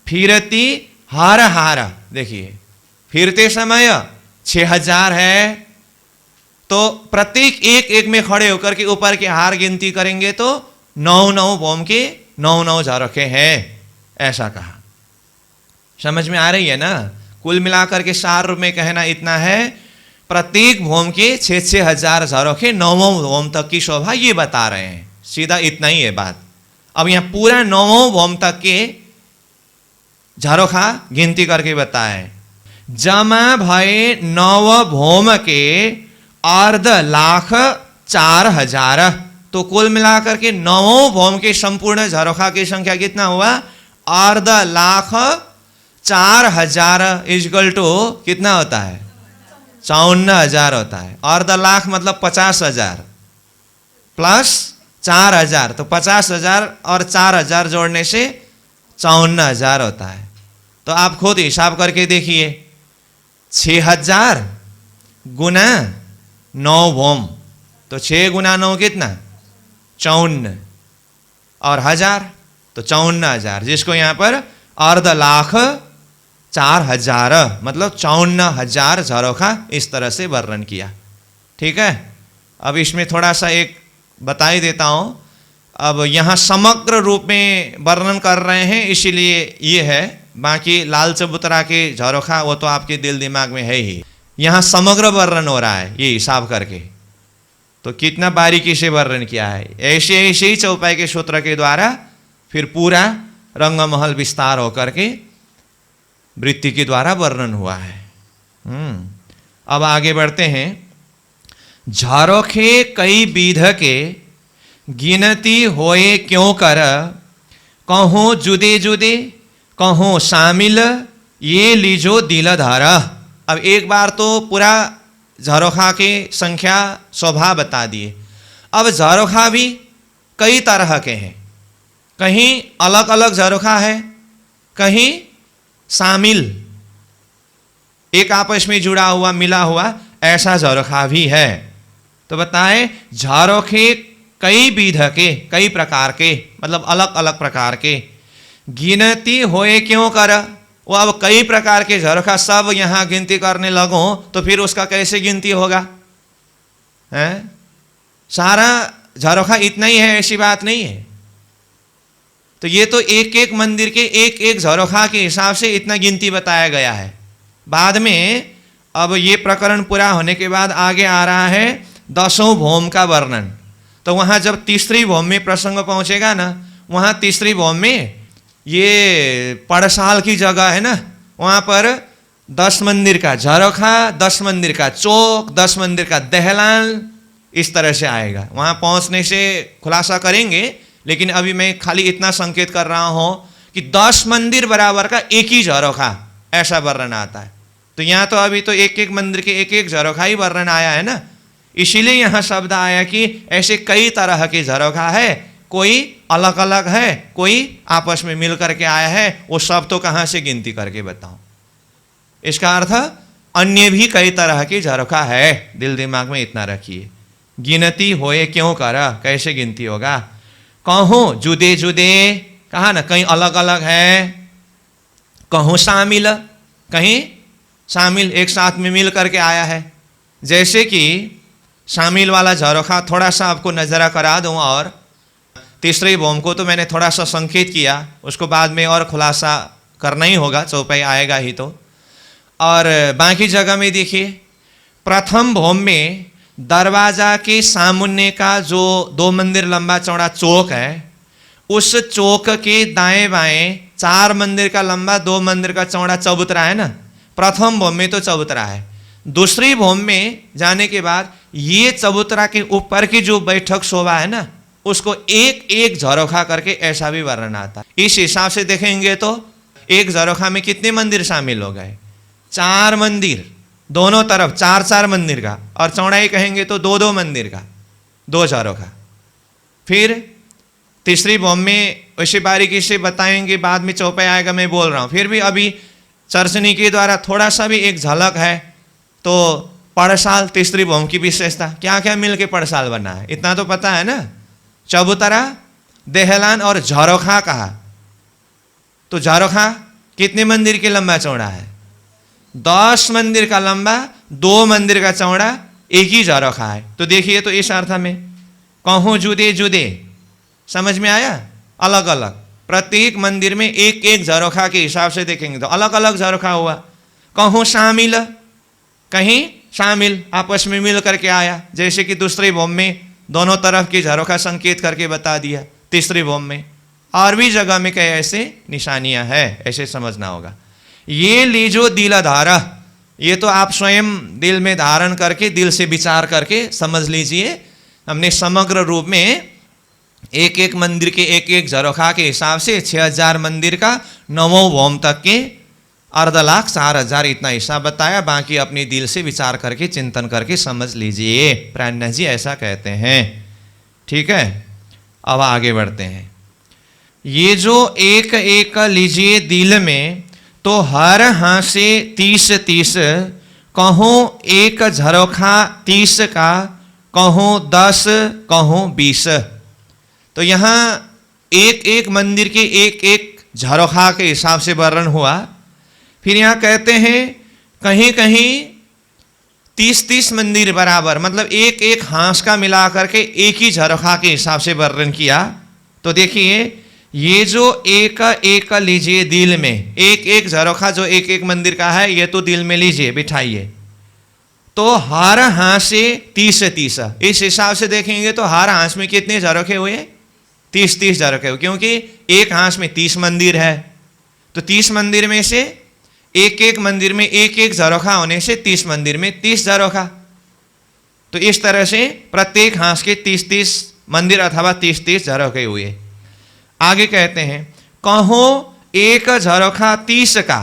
S1: फिरती हार हार। देखिए फिरते समय 6000 है, तो प्रत्येक एक एक में खड़े होकर के ऊपर के हार गिनती करेंगे तो 9 भौम के 9 झरोखे हैं, ऐसा कहा। समझ में आ रही है ना? कुल मिलाकर के सार रूप में कहना इतना है, प्रत्येक भौम के 6,000 झरोखे 9 भौम तक की शोभा ये बता रहे हैं, सीधा इतना ही है बात। अब यहाँ पूरा 9 भौम तक के झरोखा गिनती करके बताए। जमा भये 9 भौम के अर्ध लाख 4000, तो कुल मिलाकर के 9 भौम के संपूर्ण झरोखा की संख्या कितना हुआ? अर्ध लाख 4000 इक्वल टू कितना होता है? 54,000 होता है। अर्ध लाख मतलब 50,000 प्लस 4000, तो 50,000 और 4000 जोड़ने से 54,000 होता है। तो आप खुद हिसाब करके देखिए, 6000 गुना 9 भौम, तो 6 गुना 9 कितना? 54, और 1000 तो 54,000, जिसको यहाँ पर अर्ध लाख 4,000 मतलब 54,000 झरोखा इस तरह से वर्णन किया। ठीक है, अब इसमें थोड़ा सा एक बता ही देता हूँ। अब यहाँ समग्र रूप में वर्णन कर रहे हैं इसीलिए ये है, बाकी लाल चबूतरा के झरोखा वो तो आपके दिल दिमाग में है ही। यहाँ समग्र वर्णन हो रहा है ये हिसाब करके, तो कितना बारीकी से वर्णन किया है। ऐसे ऐसे ही चौपाई के सूत्र के द्वारा फिर पूरा रंगमहल विस्तार होकर के वृत्ति के द्वारा वर्णन हुआ है। अब आगे बढ़ते हैं। झरोखे कई विध के गिनती होए क्यों कर, कहूँ जुदे जुदे कहूँ शामिल, ये लीजो दिल धारा। अब एक बार तो पूरा झरोखा के संख्या स्वभाव बता दिए। अब झरोखा भी कई तरह के हैं, कहीं अलग अलग झरोखा है, कहीं शामिल एक आपस में जुड़ा हुआ मिला हुआ ऐसा झरोखा भी है। तो बताए झरोखे कई विध के, कई प्रकार के मतलब अलग अलग प्रकार के, गिनती होए क्यों कर। वो अब कई प्रकार के झरोखा सब यहाँ गिनती करने लगो तो फिर उसका कैसे गिनती होगा? हैं? सारा झरोखा इतना ही है ऐसी बात नहीं है। तो ये तो एक एक मंदिर के एक एक झरोखा के हिसाब से इतना गिनती बताया गया है। बाद में अब ये प्रकरण पूरा होने के बाद आगे आ रहा है 10वें भौम का वर्णन। तो वहाँ जब तीसरी भौम में प्रसंग पहुँचेगा ना, वहाँ तीसरी भौम में ये पड़साल की जगह है ना, वहाँ पर 10 मंदिर का झरोखा, 10 मंदिर का चौक, 10 मंदिर का दहलान, इस तरह से आएगा। वहाँ पहुँचने से खुलासा करेंगे, लेकिन अभी मैं खाली इतना संकेत कर रहा हूँ कि 10 मंदिर बराबर का एक ही झरोखा ऐसा वर्णन आता है। तो यहाँ तो अभी तो एक एक मंदिर के एक एक झरोखा ही वर्णन आया है ना, इसीलिए यहाँ शब्द आया कि ऐसे कई तरह के झरोखा है, कोई अलग अलग है, कोई आपस में मिल करके आया है। वो सब तो कहाँ से गिनती करके बताऊं? इसका अर्थ अन्य भी कई तरह की झरोखा है, दिल दिमाग में इतना रखिए। गिनती होए क्यों करा, कैसे गिनती होगा? कहूँ जुदे जुदे, कहा ना कहीं अलग अलग है, कहूँ शामिल, कहीं शामिल एक साथ में मिल करके आया है। जैसे कि शामिल वाला झरोखा थोड़ा सा आपको नजरा करा दूं, और तीसरे भौम को तो मैंने थोड़ा सा संकेत किया, उसको बाद में और खुलासा करना ही होगा, चौपाई आएगा ही तो। और बाकी जगह में देखिए, प्रथम भौम में दरवाजा के सामने का जो 2 मंदिर लंबा चौड़ा चौक है, उस चौक के दाएं बाएं 4 मंदिर का लंबा 2 मंदिर का चौड़ा चबूतरा है ना। प्रथम भौम में तो चबूतरा है। दूसरी भौम में जाने के बाद ये चबूतरा के ऊपर की जो बैठक शोभा है ना, उसको एक एक झरोखा करके ऐसा भी वर्णन आता है। इस हिसाब से देखेंगे तो एक झरोखा में कितने मंदिर शामिल हो गए? 4 मंदिर, दोनों तरफ 4-4 मंदिर का, और चौड़ाई कहेंगे तो 2-2 मंदिर का, 2 झरोखा। फिर तीसरी भौम में वैसे बारीकी से बताएंगे, बाद में चौपाई आएगा, मैं बोल रहा हूँ। फिर भी अभी चर्चनी के द्वारा थोड़ा सा भी एक झलक है। तो पड़साल तीसरी भौम की विशेषता, क्या क्या मिल के पड़साल बना है इतना तो पता है ना। चबूतरा, दहलान और झरोखा कहा, तो झरोखा कितने मंदिर के लंबा चौड़ा है? 10 मंदिर का लंबा, 2 मंदिर का चौड़ा, एक ही झरोखा है। तो देखिए, तो इस अर्थ में कहूँ जुदे जुदे, समझ में आया? अलग अलग, प्रत्येक मंदिर में एक एक झरोखा के हिसाब से देखेंगे तो अलग अलग झरोखा हुआ। कहूँ शामिल, कहीं शामिल आपस में मिल करके आया, जैसे कि दूसरे भौम में दोनों तरफ की झरोखा संकेत करके बता दिया। तीसरी भौम में और भी जगह में कई ऐसे निशानियां हैं, ऐसे समझना होगा। ये लीजो दिल धारा, ये तो आप स्वयं दिल में धारण करके, दिल से विचार करके समझ लीजिए। हमने समग्र रूप में एक एक मंदिर के एक एक झरोखा के हिसाब से 6000 मंदिर का 9वें भौम तक के 2,04,000 इतना हिसाब बताया। बाकी अपने दिल से विचार करके, चिंतन करके समझ लीजिए। प्राणनाथ जी ऐसा कहते हैं। ठीक है, अब आगे बढ़ते हैं। ये जो एक एक लीजिए दिल में, तो हर हाँ से 30-30, कहूँ एक झरोखा 30 का, कहूँ 10, कहूँ 20। तो यहाँ एक एक मंदिर के एक एक झरोखा के हिसाब से वर्णन हुआ। फिर यहाँ कहते हैं कहीं कहीं 30-30 मंदिर बराबर, मतलब एक एक हांस का मिला करके एक ही झरोखा के हिसाब से वर्णन किया। तो देखिए ये जो एक एक लीजिए दिल में, एक एक झरोखा जो एक एक मंदिर का है ये तो दिल में लीजिए बिठाइए, तो हर हांस से 30 इस हिसाब से देखेंगे तो हर हांस में कितने झरोखे हुए? 30 झरोखे हुए, क्योंकि एक हांस में 30 मंदिर है। तो 30 मंदिर में से एक एक मंदिर में एक एक झरोखा होने से 30 मंदिर में 30 झरोखा। तो इस तरह से प्रत्येक हांस के 30-30 मंदिर अथवा 30-30 झरोखे हुए। आगे कहते हैं कहो एक झरोखा 30 का,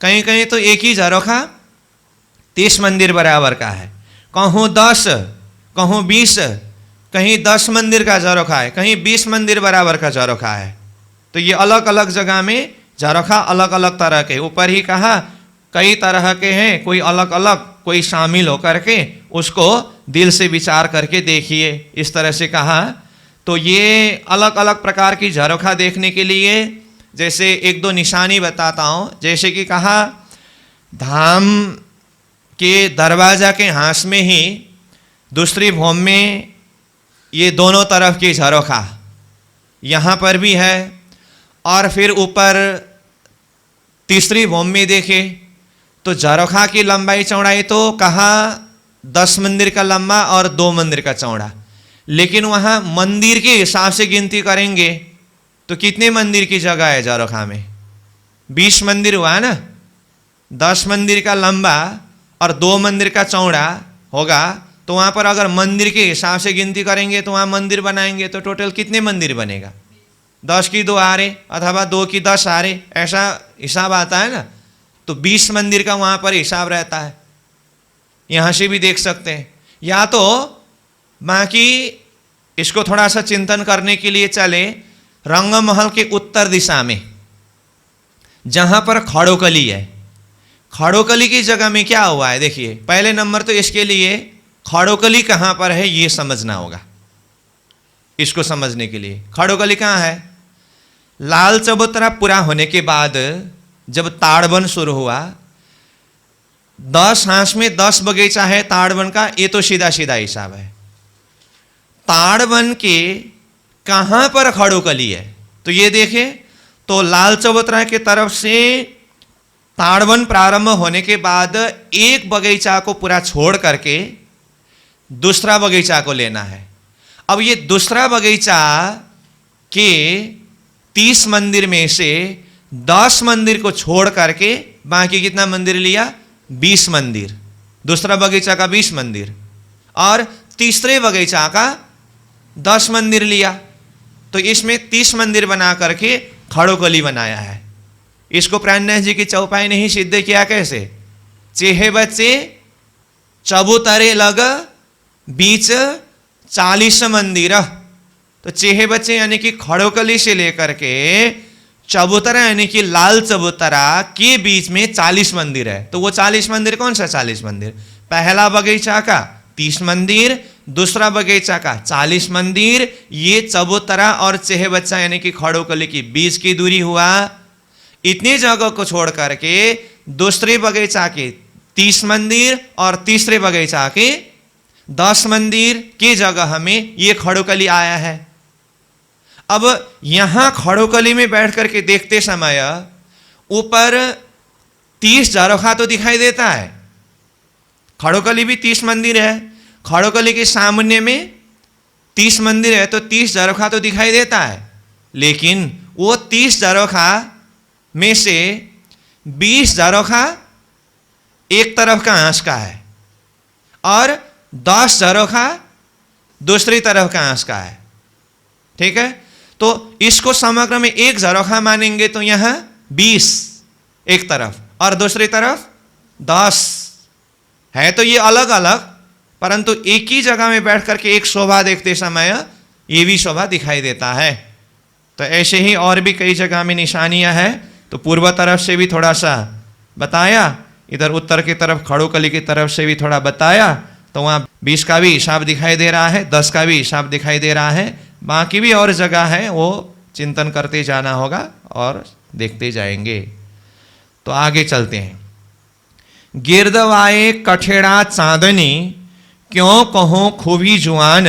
S1: कहीं कहीं तो एक ही झरोखा 30 मंदिर बराबर का है। कहूँ 10, कहूँ 20, कहीं 10 मंदिर का झरोखा है, कहीं 20 मंदिर बराबर का झरोखा है। तो ये अलग अलग जगह में झरोखा अलग अलग तरह के, ऊपर ही कहा कई तरह के हैं, कोई अलग अलग कोई शामिल होकर के उसको दिल से विचार करके देखिए, इस तरह से कहा। तो ये अलग अलग प्रकार की झरोखा देखने के लिए जैसे एक दो निशानी बताता हूँ। जैसे कि कहा धाम के दरवाजा के हांस में ही दूसरी भौम में ये दोनों तरफ की झरोखा यहाँ पर भी है, और फिर ऊपर तीसरी भौम में देखे तो झरोखा की लंबाई चौड़ाई तो कहा 10 मंदिर का लंबा और 2 मंदिर का चौड़ा, लेकिन वहाँ मंदिर के हिसाब से गिनती करेंगे तो कितने मंदिर की जगह है झरोखा में? 20 मंदिर हुआ ना। 10 मंदिर का लंबा और 2 मंदिर का चौड़ा होगा, तो वहाँ पर अगर मंदिर के हिसाब से गिनती करेंगे तो वहाँ मंदिर बनाएंगे तो टोटल कितने मंदिर बनेगा? 10 की 2 आ रहे अथवा 2 की 10 आ रहे, ऐसा हिसाब आता है ना। तो 20 मंदिर का वहाँ पर हिसाब रहता है। यहाँ से भी देख सकते हैं। या तो बाकी इसको थोड़ा सा चिंतन करने के लिए चले रंगमहल के उत्तर दिशा में, जहाँ पर खड़ोकली है। खड़ोकली की जगह में क्या हुआ है देखिए, पहले नंबर तो इसके लिए खड़ोकली कहाँ पर है ये समझना होगा। इसको समझने के लिए खड़ोकली कहाँ है? लाल चबूतरा पूरा होने के बाद जब ताड़वन शुरू हुआ, 10 हांस में 10 बगीचा है ताड़वन का, ये तो सीधा सीधा हिसाब है। ताड़वन के कहाँ पर खड़ोकली है तो ये देखे तो लाल चबूतरा के तरफ से ताड़वन प्रारंभ होने के बाद एक बगीचा को पूरा छोड़ करके दूसरा बगीचा को लेना है। अब ये दूसरा बगीचा के 30 मंदिर में से 10 मंदिर को छोड़ करके बाकी कितना मंदिर लिया? 20 मंदिर। दूसरा बगीचा का 20 मंदिर और तीसरे बगीचा का 10 मंदिर लिया। तो इसमें 30 मंदिर बना करके खड़ोकली बनाया है। इसको प्राणनाथ जी की चौपाई ने ही सिद्ध किया। कैसे? चेहे बच्चे चबूतरे लग बीच 40 मंदिर। तो चेहे बच्चे यानी कि खड़ोकली से लेकर के चबूतरा यानी कि लाल चबूतरा के बीच में 40 मंदिर है। तो वो 40 मंदिर कौन सा 40 मंदिर? पहला बगीचा का 30 मंदिर, दूसरा बगीचा का 40 मंदिर। ये चबूतरा और चेहे बच्चा यानी कि खड़ोकली की बीच की दूरी हुआ। इतनी जगह को छोड़ करके दूसरे बगीचा के 30 मंदिर और तीसरे बगीचा के 10 मंदिर की जगह में ये खड़ोकली आया है। अब यहां खड़ोकली में बैठ करके देखते समय ऊपर 30 झरोखा तो दिखाई देता है। खड़ोकली भी 30 मंदिर है, खड़ोकली के सामने में 30 मंदिर है तो 30 झरोखा तो दिखाई देता है। लेकिन वो 30 झरोखा में से 20 झरोखा एक तरफ का हांस का है और 10 झरोखा दूसरी तरफ का हांस का है। ठीक है, तो इसको समग्र में एक झरोखा मानेंगे तो यहां 20 एक तरफ और दूसरी तरफ 10 है। तो ये अलग अलग परंतु एक ही जगह में बैठ करके एक शोभा देखते समय ये भी शोभा दिखाई देता है। तो ऐसे ही और भी कई जगह में निशानियां हैं। तो पूर्व तरफ से भी थोड़ा सा बताया, इधर उत्तर की तरफ खड़ोकली की तरफ से भी थोड़ा बताया। तो वहाँ 20 का भी हिसाब दिखाई दे रहा है, 10 का भी हिसाब दिखाई दे रहा है। बाकी भी और जगह है, वो चिंतन करते जाना होगा और देखते जाएंगे। तो आगे चलते हैं। गिरदवाए कठेड़ा चांदनी, क्यों कहो खूबी जुआन,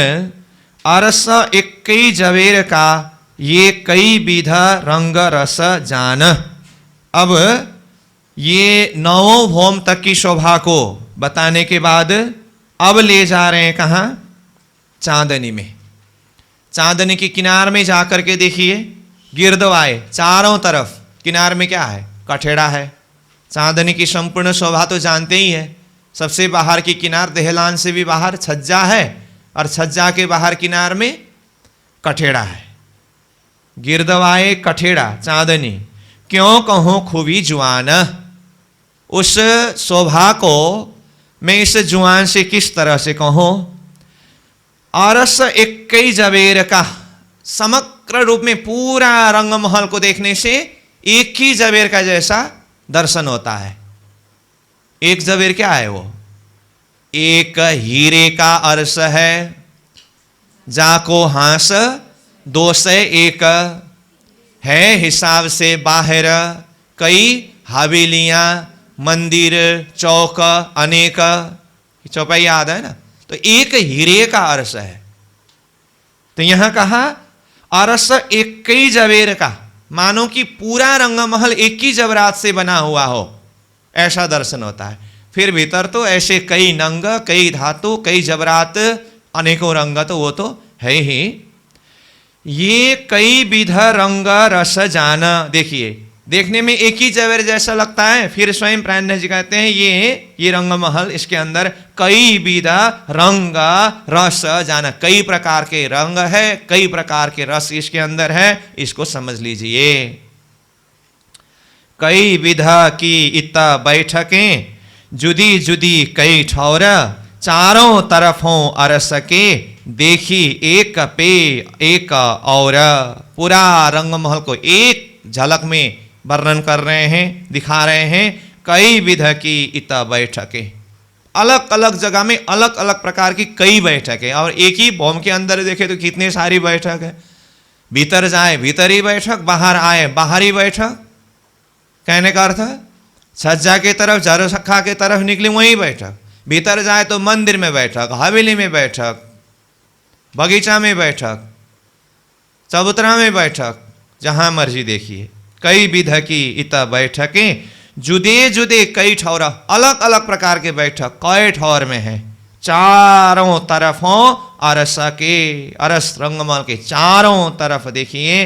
S1: अरस इक्कई जवेर का, ये कई विधा रंग रस जान। अब ये नौ भौम तक की शोभा को बताने के बाद अब ले जा रहे हैं कहाँ? चांदनी में। चांदनी के किनार में जाकर के देखिए, गिरदवाए चारों तरफ, किनार में क्या है? कठेड़ा है। चांदनी की संपूर्ण शोभा तो जानते ही है। सबसे बाहर की किनार, दहलान से भी बाहर छज्जा है, और छज्जा के बाहर किनार में कठेड़ा है। गिरदवाए कठेड़ा चांदनी, क्यों कहो खूबी जुआन। उस शोभा को मैं इस जुआन से किस तरह से कहूं? अरस इक्कई जवेर का, समग्र रूप में पूरा रंगमहल को देखने से एक ही जवेर का जैसा दर्शन होता है। एक जवेर क्या है? वो एक हीरे का अरस है, जाको हास दो से एक है, हिसाब से बाहर कई हवेलियां, मंदिर, चौक अनेक। चौपाई याद है ना? तो एक हीरे का अरस है। तो यहां कहा अरस एक ही जवेर का, मानो कि पूरा रंगमहल एक ही जवरात से बना हुआ हो, ऐसा दर्शन होता है। फिर भीतर तो ऐसे कई नंग, कई धातु, कई जवरात, अनेकों रंग तो वो तो है ही। ये कई विधा रंग रस जाना, देखिए देखने में एक ही जवेर जैसा लगता है, फिर स्वयं प्राण जी कहते हैं ये रंगमहल, इसके अंदर कई विधा रंग रस जाना, कई प्रकार के रंग है, कई प्रकार के रस इसके अंदर है, इसको समझ लीजिए। कई विधा की इता बैठकें, जुदी जुदी कई ठौर, चारों तरफों अरस के, देखी एक पे एक और। पूरा रंगमहल को एक झलक में वर्णन कर रहे हैं, दिखा रहे हैं। कई विधा की इता बैठकें, अलग अलग जगह में अलग अलग प्रकार की कई बैठकें, और एक ही भौम के अंदर देखे तो कितनी सारी बैठक है। भीतर जाए भीतरी बैठक, बाहर आए बाहरी बैठक। कहने का अर्थ छज्जा के तरफ, जरसखा के तरफ निकले वहीं बैठक, भीतर जाए तो मंदिर में बैठक, हवेली में बैठक, बगीचा में बैठक, चबूतरा में बैठक, जहां मर्जी देखिए। कई विधा की इता बैठकें, जुदे जुदे कई ठौर, अलग अलग प्रकार के बैठक कई ठौर में है। चारों तरफों अरस के, अरस रंगमहल के चारों तरफ देखिए,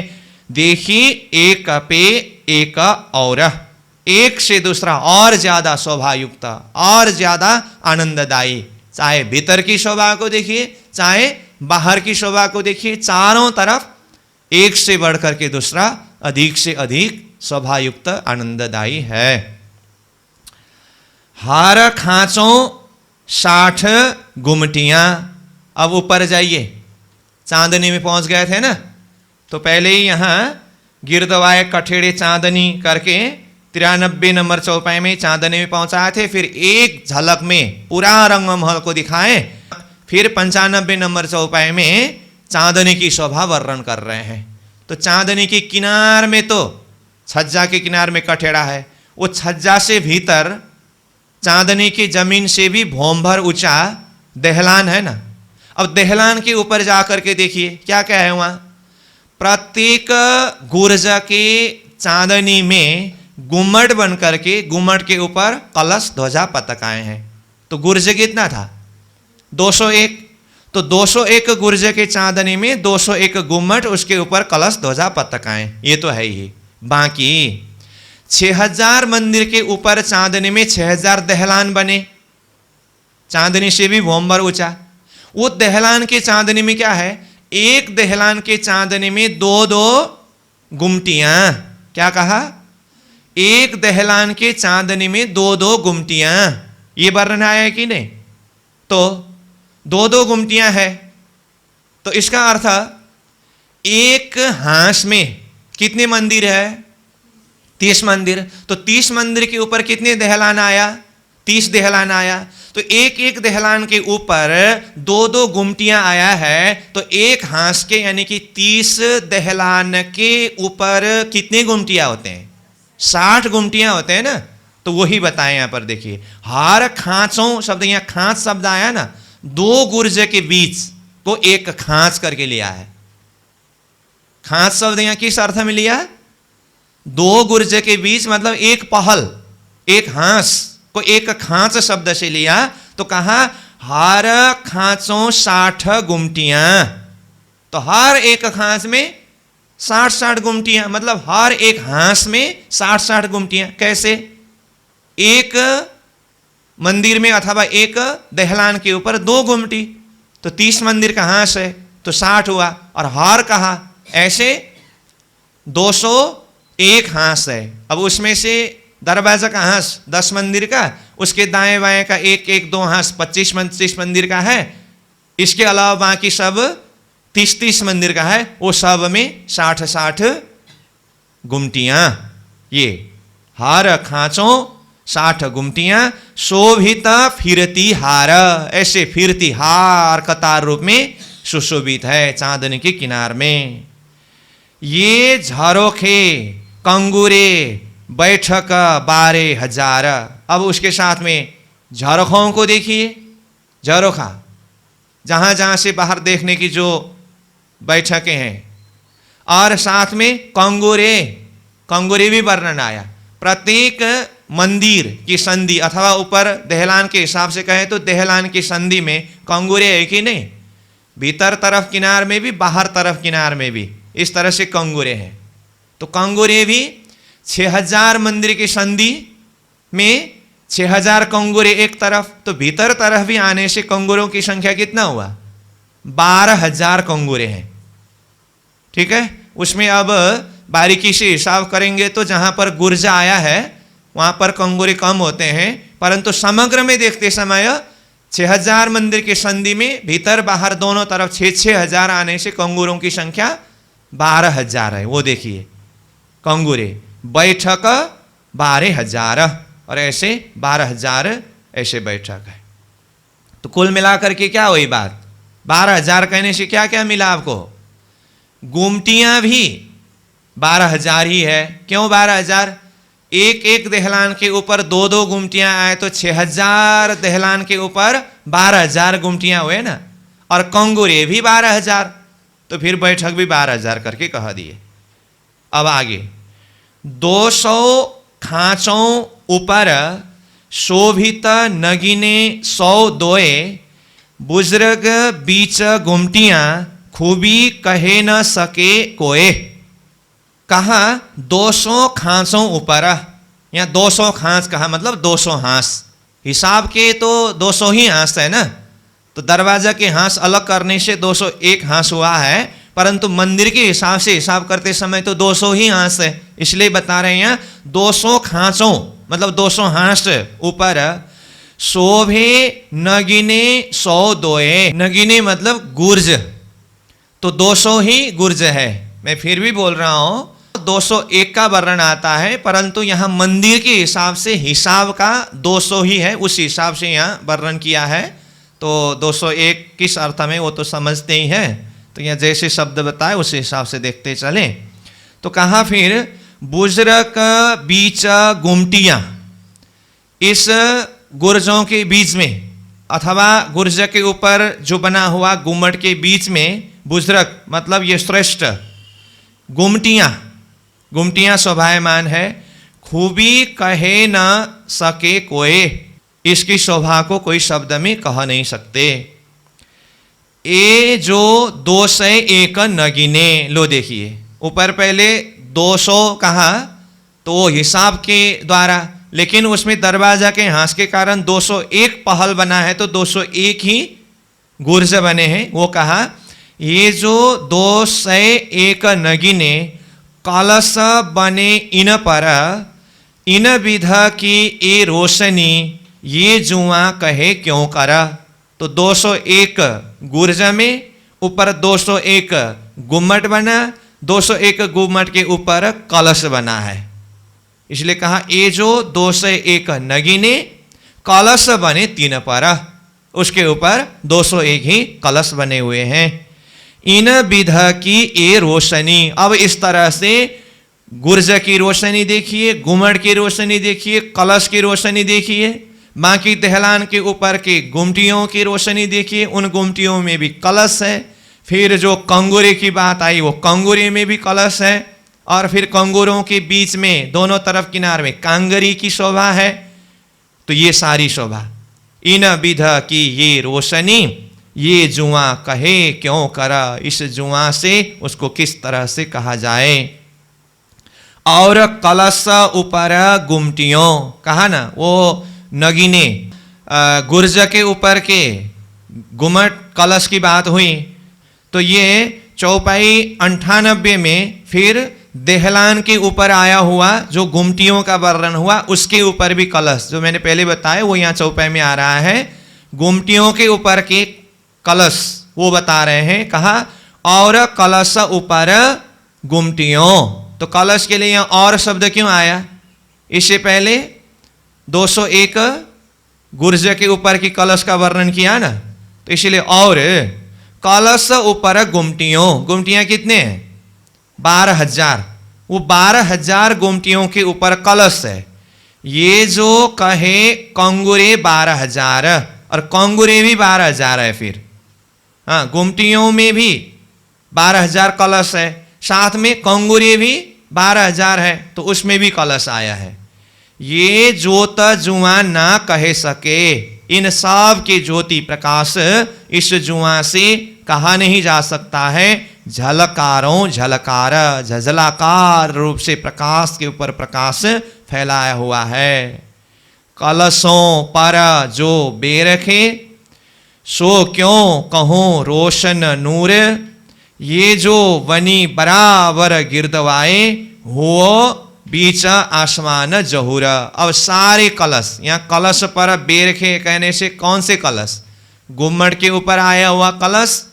S1: देखी एक पे एक और, एक से दूसरा और ज्यादा शोभायुक्त, और ज्यादा आनंददायी। चाहे भीतर की शोभा को देखिए, चाहे बाहर की शोभा को देखिए, चारों तरफ एक से बढ़कर के दूसरा अधिक से अधिक शोभायुक्त आनंददायी है। हार खांचों 60 गुमटियां। अब ऊपर जाइए, चांदनी में पहुंच गए थे ना, तो पहले ही यहां गिरदवाए कठेड़े चांदनी करके 93 नंबर चौपाई में चांदनी में पहुंचाए थे। फिर एक झलक में पूरा रंगमहल को दिखाएं, फिर 95 नंबर चौपाई में चांदनी की शोभा वर्णन कर रहे हैं। तो चांदनी के किनार में तो, छज्जा के किनार में कठेड़ा है, वो छज्जा से भीतर चांदनी की जमीन से भी भौम भर ऊंचा दहलान है ना। अब दहलान के ऊपर जाकर के देखिए क्या क्या है वहां। प्रत्येक गुर्ज के चांदनी में गुम्मट बन करके, गुम्मट के ऊपर कलश ध्वजा पताकाएं हैं। तो गुर्ज कितना था? 201। तो 201 गुर्ज के चांदनी में 201 गुम्मट, उसके ऊपर कलश ध्वजा पताकाएं, ये तो है ही। बाकी 6000 मंदिर के ऊपर चांदनी में 6000 दहलान बने, चांदनी से भी भौम भर ऊंचा। वो दहलान के चांदनी में क्या है? एक दहलान के चांदनी में 2-2 गुमटियां। क्या कहा? एक दहलान के चांदनी में 2-2 गुमटियां। ये वर्णन आया है कि नहीं? तो 2-2 गुमटियां है, तो इसका अर्थ एक हांस में कितने मंदिर है? 30 मंदिर। तो 30 मंदिर के ऊपर कितने दहलान आया? 30 दहलान आया। तो एक एक दहलान के ऊपर 2-2 गुमटियां आया है, तो एक हांस के यानी कि 30 दहलान के ऊपर कितने गुमटियां होते हैं? 60 गुमटियां होते हैं ना, तो वही बताए यहां पर। देखिए हार खांचों शब्द, यहां खांच शब्द आया ना, 2 गुर्ज के बीच को एक खांच करके लिया है। खांच शब्द यहां किस अर्थ में लिया? 2 गुर्ज के बीच मतलब एक पहल, एक हांस को एक खांच शब्द से लिया, तो कहा हर खांचों 60 गुमटियां। तो हर एक खांच में 60 गुमटियां, मतलब हर एक हांस में 60 गुमटियां। कैसे? एक मंदिर में अथवा एक दहलान के ऊपर 2 गुमटी, तो 30 मंदिर का हांस है तो 60 हुआ। और हार कहा ऐसे 201 हांस है। अब उसमें से दरवाजा का हांस 10 मंदिर का, उसके दाएं बाएं का 1-1-2 हांस 25 मंदिर का है। इसके अलावा बाकी सब 30 मंदिर का है, वो सब में 60 गुमटियां। ये हार खांचों 60 गुमटियां, शोभित फिरती हार, ऐसे फिरती हार कतार रूप में सुशोभित है चांदनी के किनार में। ये झरोखे कंगूरे बैठक 12,000। अब उसके साथ में झरोखों को देखिए, झरोखा जहां जहां से बाहर देखने की जो बैठकें हैं, और साथ में कंगूरे, कंगूरे भी वर्णन आया। प्रत्येक मंदिर की संधि अथवा ऊपर दहलान के हिसाब से कहें तो दहलान की संधि में कंगूरे है कि नहीं? भीतर तरफ किनार में भी, बाहर तरफ किनार में भी इस तरह से कंगूरे हैं। तो कंगूरे भी 6000 मंदिर की संधि में 6000 कंगूरे एक तरफ, तो भीतर तरफ भी आने से कंगूरों की संख्या कितना हुआ? 12,000 कंगूरे हैं। ठीक है, उसमें अब बारीकी से हिसाब करेंगे तो जहां पर गुर्जा आया है वहां पर कंगूरे कम होते हैं, परंतु समग्र में देखते समय 6000 मंदिर की संधि में भीतर बाहर दोनों तरफ 6,000 आने से कंगूरों की संख्या 12,000 है। वो देखिए कंगूरे, बैठक 12,000 और ऐसे 12,000 ऐसे बैठक है। तो कुल मिलाकर के क्या हुई बात? 12,000 कहने से क्या क्या मिला आपको? गुमटियां भी 12,000 ही है। क्यों 12,000? एक एक दहलान के ऊपर 2-2 गुमटियां आए तो 6,000 दहलान के ऊपर 12,000 गुमटियां हुए ना, और कंगूरे भी 12,000, तो फिर बैठक भी 12,000 करके कह दिए। अब आगे 200 खांचों ऊपर शोभित नगीने 100 दोए, बुजुर्ग बीच गुमटियां खूबी कहे न सके कोए। कहा 200 खांचों ऊपर, यहाँ 200 खांच कहा मतलब 200 हांस। हिसाब के तो 200 ही हांस है ना, तो दरवाजा के हांस अलग करने से 201 हांस हुआ है, परंतु मंदिर के हिसाब से हिसाब करते समय तो 200 ही हांस है। इसलिए बता रहे हैं यहाँ 200 खांचों मतलब 200 हांस ऊपर, शोभे नगीने 100 दोए। नगीने मतलब गुर्ज, तो 200 ही गुर्ज है। मैं फिर भी बोल रहा हूं 201 का वर्णन आता है, परंतु यहां मंदिर के हिसाब से हिसाब का 200 ही है, उस हिसाब से यहां वर्णन किया है। तो 201 किस अर्थ में वो तो समझते ही हैं, तो यहां जैसे शब्द बताए उस हिसाब से देखते चलें। तो कहा फिर बुजुर्ग बीच गुमटियां, इस गुर्जों के बीच में अथवा गुर्ज के ऊपर जो बना हुआ गुम्मट के बीच में बुजुर्ग मतलब ये श्रेष्ठ गुमटियां, गुमटियां शोभायमान है। खूबी कहे न सके कोई, इसकी शोभा को कोई शब्द में कह नहीं सकते। ए जो 201 नगीने, लो देखिए ऊपर पहले 200 कहा तो वो हिसाब के द्वारा, लेकिन उसमें दरवाजा के हांस के कारण 201 पहल बना है, तो 201 ही गुर्ज बने हैं। वो कहा ये जो 201 नगीने कलश बने इन पर, इन विधा की ये रोशनी ये जुआ कहे क्यों करा। तो 201 गुर्ज में ऊपर 201 गुम्मट बना, 201 गुम्मट के ऊपर कलश बना है, इसलिए कहा ये जो 201 नगीने कलश बने 3 पर, उसके ऊपर 201 ही कलश बने हुए हैं। इन विधा की ये रोशनी, अब इस तरह से गुर्ज की रोशनी देखिए, गुम्मट की रोशनी देखिए, कलश की रोशनी देखिए, बाकी दहलान के ऊपर के गुमटियों की रोशनी देखिए, उन गुमटियों में भी कलश है। फिर जो कंगूरे की बात आई वो कंगूरे में भी कलश है, और फिर कंगूरों के बीच में दोनों तरफ किनार में कांगरी की शोभा है। तो ये सारी शोभा, इन विध की ये रोशनी, ये जुआ कहे क्यों करा, इस जुआ से उसको किस तरह से कहा जाए। और कलश ऊपर गुमटियों कहा ना, वो नगीने गुर्ज के ऊपर के गुमट कलश की बात हुई। तो ये चौपाई 98 में फिर देहलान के ऊपर आया हुआ जो गुमटियों का वर्णन हुआ, उसके ऊपर भी कलश, जो मैंने पहले बताया वो यहाँ चौपाई में आ रहा है। गुमटियों के ऊपर के कलश वो बता रहे हैं, कहा और कलश ऊपर गुमटियों। तो कलश के लिए यहाँ और शब्द क्यों आया? इससे पहले 201 गुर्ज के ऊपर की कलश का वर्णन किया ना, तो इसलिए और कलश ऊपर गुमटियों। गुमटियां कितने हैं? 12,000। वो 12,000 गुमटियों के ऊपर कलश है। ये जो कहे कंगूरे 12,000, और कंगूरे भी 12,000 है। फिर हाँ, गुमटियों में भी 12,000 कलश है, साथ में कंगूरे भी 12,000 है, तो उसमें भी कलश आया है। ये ज्योत जुआ ना कह सके, इन सब के ज्योति प्रकाश इस जुआ से कहा नहीं जा सकता है। झलकारों झलकार, झझलाकार रूप से प्रकाश के ऊपर प्रकाश फैलाया हुआ है। कलशों पर जो बेरखे, सो क्यों कहूं रोशन नूर, ये जो बनी बराबर गिरदवाए, हो बीच आसमान जहूर। अब सारे कलश, यहाँ कलश पर बेरखे कहने से कौन से कलश? गुम्मट के ऊपर आया हुआ कलश,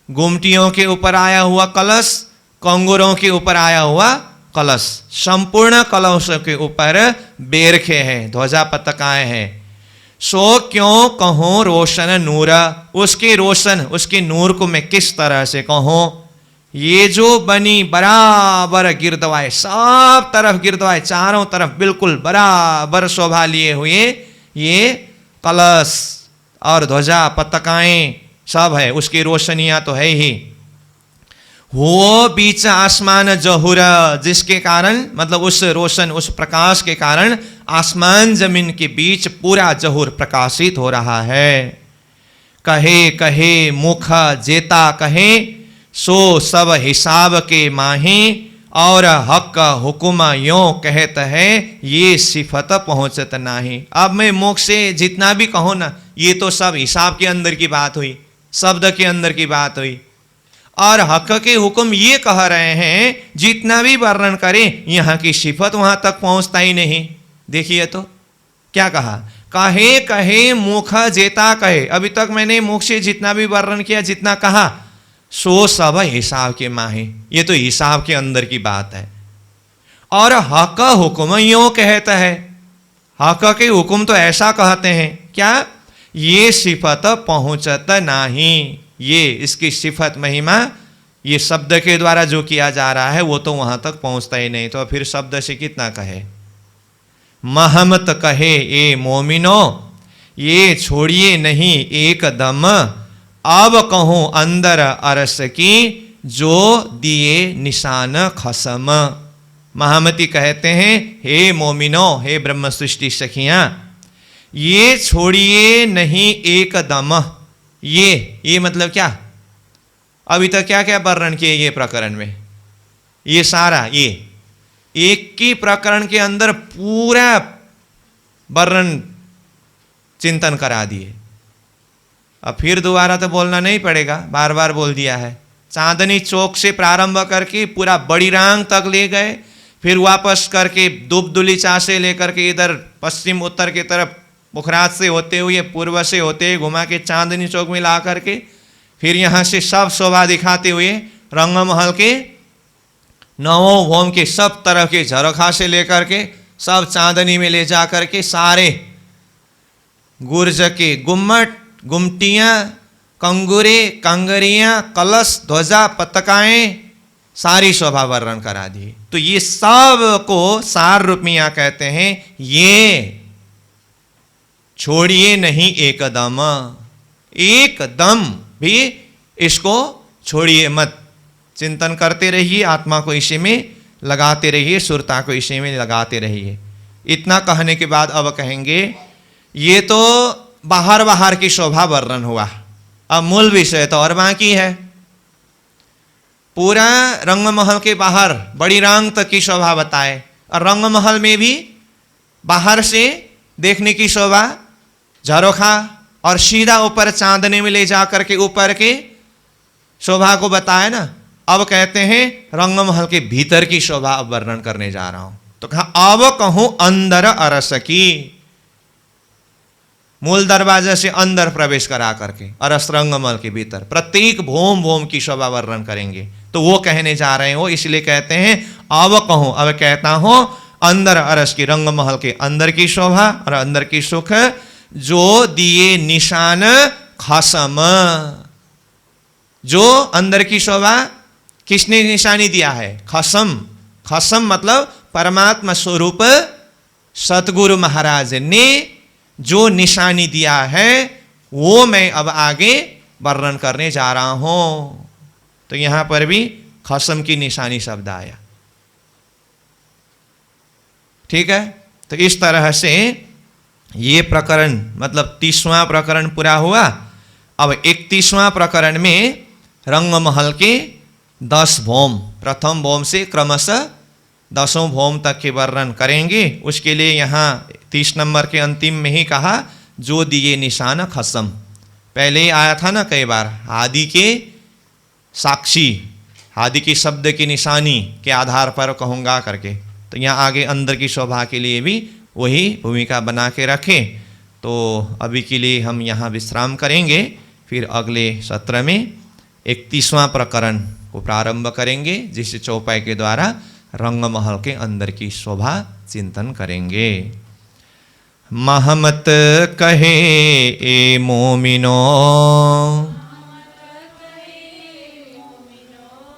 S1: गुमटियों के ऊपर आया हुआ कलश, कंगूरों के ऊपर आया हुआ कलश, संपूर्ण कलशों के ऊपर बेरखे हैं, ध्वजा पताकाएं हैं। सो क्यों कहूं रोशन नूर, उसके रोशन, उसके नूर को मैं किस तरह से कहूं। ये जो बनी बराबर गिरदवाए, सब तरफ गिरदवाए, चारों तरफ बिल्कुल बराबर शोभा लिए हुए ये कलश और ध्वजा पताकाएं सब है, उसकी रोशनियां तो है ही। वो बीच आसमान जहूर, जिसके कारण मतलब उस रोशन, उस प्रकाश के कारण आसमान जमीन के बीच पूरा जहूर प्रकाशित हो रहा है। कहे कहे मुख जेता कहे, सो सब हिसाब के माही, और हक हुकुम यो कहत है, ये सिफत पहुंचत नाही। अब मैं मुख से जितना भी कहूं ना, ये तो सब हिसाब के अंदर की बात हुई, शब्द के अंदर की बात हुई। और हक के हुक्म ये कह रहे हैं, जितना भी वर्णन करें यहाँ की सिफत वहां तक पहुंचता ही नहीं। देखिए तो क्या कहा, कहे कहे मुख जेता कहे। अभी तक मैंने मुख से जितना भी वर्णन किया, जितना कहा, सो सब हिसाब के माहे, ये तो हिसाब के अंदर की बात है। और हक हुक्म यो कहता है, हक के हुक्म तो ऐसा कहते हैं क्या, ये सिफत पहुंचत नहीं। ये इसकी सिफत महिमा ये शब्द के द्वारा जो किया जा रहा है वो तो वहां तक पहुंचता ही नहीं, तो फिर शब्द से कितना कहे। महमत कहे ए मोमिनो, ये छोड़िए नहीं एकदम, अब कहूं अंदर अरस की, जो दिए निशान खसम। महामती कहते हैं, हे मोमिनो, हे ब्रह्म सृष्टि सखियां, ये छोड़िए नहीं एकदम। ये मतलब क्या? अभी तक क्या क्या वर्णन किए ये प्रकरण में, ये सारा ये एक ही प्रकरण के अंदर पूरा वर्णन चिंतन करा दिए। अब फिर दोबारा तो बोलना नहीं पड़ेगा, बार बार बोल दिया है। चांदनी चौक से प्रारंभ करके पूरा बड़ी रांग तक ले गए, फिर वापस करके दुबदुलीचा से लेकर के इधर पश्चिम उत्तर की तरफ पुखराज से होते हुए, पूर्व से होते हुए घुमा के चांदनी चौक में ला करके, फिर यहाँ से सब शोभा दिखाते हुए रंगमहल के नवों भौम के सब तरह के झरोखा से लेकर के सब चांदनी में ले जा करके सारे गुर्ज के गुम्मट, गुमटियाँ, कंगूरे, कांगरियाँ, कलश, ध्वजा, पताकाएं सारी शोभा वर्णन करा दी। तो ये सब को सार रूप में यहां कहते हैं, ये छोड़िए नहीं एकदम, एकदम भी इसको छोड़िए मत। चिंतन करते रहिए, आत्मा को इसी में लगाते रहिए, सुरता को इसी में लगाते रहिए। इतना कहने के बाद अब कहेंगे, ये तो बाहर बाहर की शोभा वर्णन हुआ, अब मूल विषय तो और बाकी है। पूरा रंगमहल के बाहर बड़ी रांग तक की शोभा बताए, और रंगमहल में भी बाहर से देखने की शोभा, झरोखा और सीधा ऊपर चांदने में ले जाकर के ऊपर के शोभा को बताए ना। अब कहते हैं रंगमहल के भीतर की शोभा अब वर्णन करने जा रहा हूं। तो कहा, अब कहूं अंदर अरस की, मूल दरवाजे से अंदर प्रवेश करा करके अरस रंगमहल के भीतर प्रत्येक भोम भोम की शोभा वर्णन करेंगे। तो वो कहने जा रहे हो, इसलिए कहते हैं अब कहूं, अब कहता हूं अंदर अरस की, रंगमहल के अंदर की शोभा और अंदर की सुख, जो दिए निशान खसम। जो अंदर की शोभा किसने निशानी दिया है? खसम। खसम मतलब परमात्मा स्वरूप सतगुरु महाराज ने जो निशानी दिया है, वो मैं अब आगे वर्णन करने जा रहा हूं। तो यहां पर भी खसम की निशानी शब्द आया, ठीक है। तो इस तरह से ये प्रकरण मतलब 30वां प्रकरण पूरा हुआ। अब 31वां प्रकरण में रंगमहल के 10 भोम, प्रथम भोम से क्रमशः 10वें भोम तक के वर्णन करेंगे। उसके लिए यहाँ 30 नंबर के अंतिम में ही कहा, जो दिए निशान खसम। पहले ही आया था ना कई बार, आदि के साक्षी, आदि की शब्द की निशानी के आधार पर कहूँगा करके। तो यहाँ आगे अंदर की शोभा के लिए भी वही भूमिका बना के रखें। तो अभी के लिए हम यहाँ विश्राम करेंगे, फिर अगले सत्र में 31वां प्रकरण को प्रारंभ करेंगे, जिस चौपाई के द्वारा रंगमहल के अंदर की शोभा चिंतन करेंगे। महमत कहे ए मोमिनो,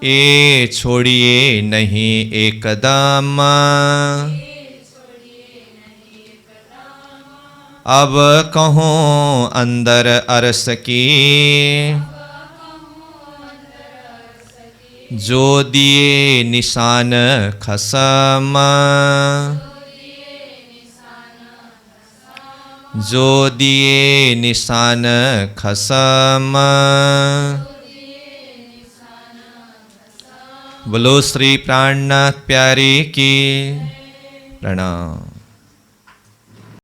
S1: ए छोड़िए नहीं एकदम, अब कहूँ अंदर अरस की, जो दिए निशान खसम, जो दिए निशान खसम। बोलो श्री प्राणनाथ प्यारे की प्रणाम।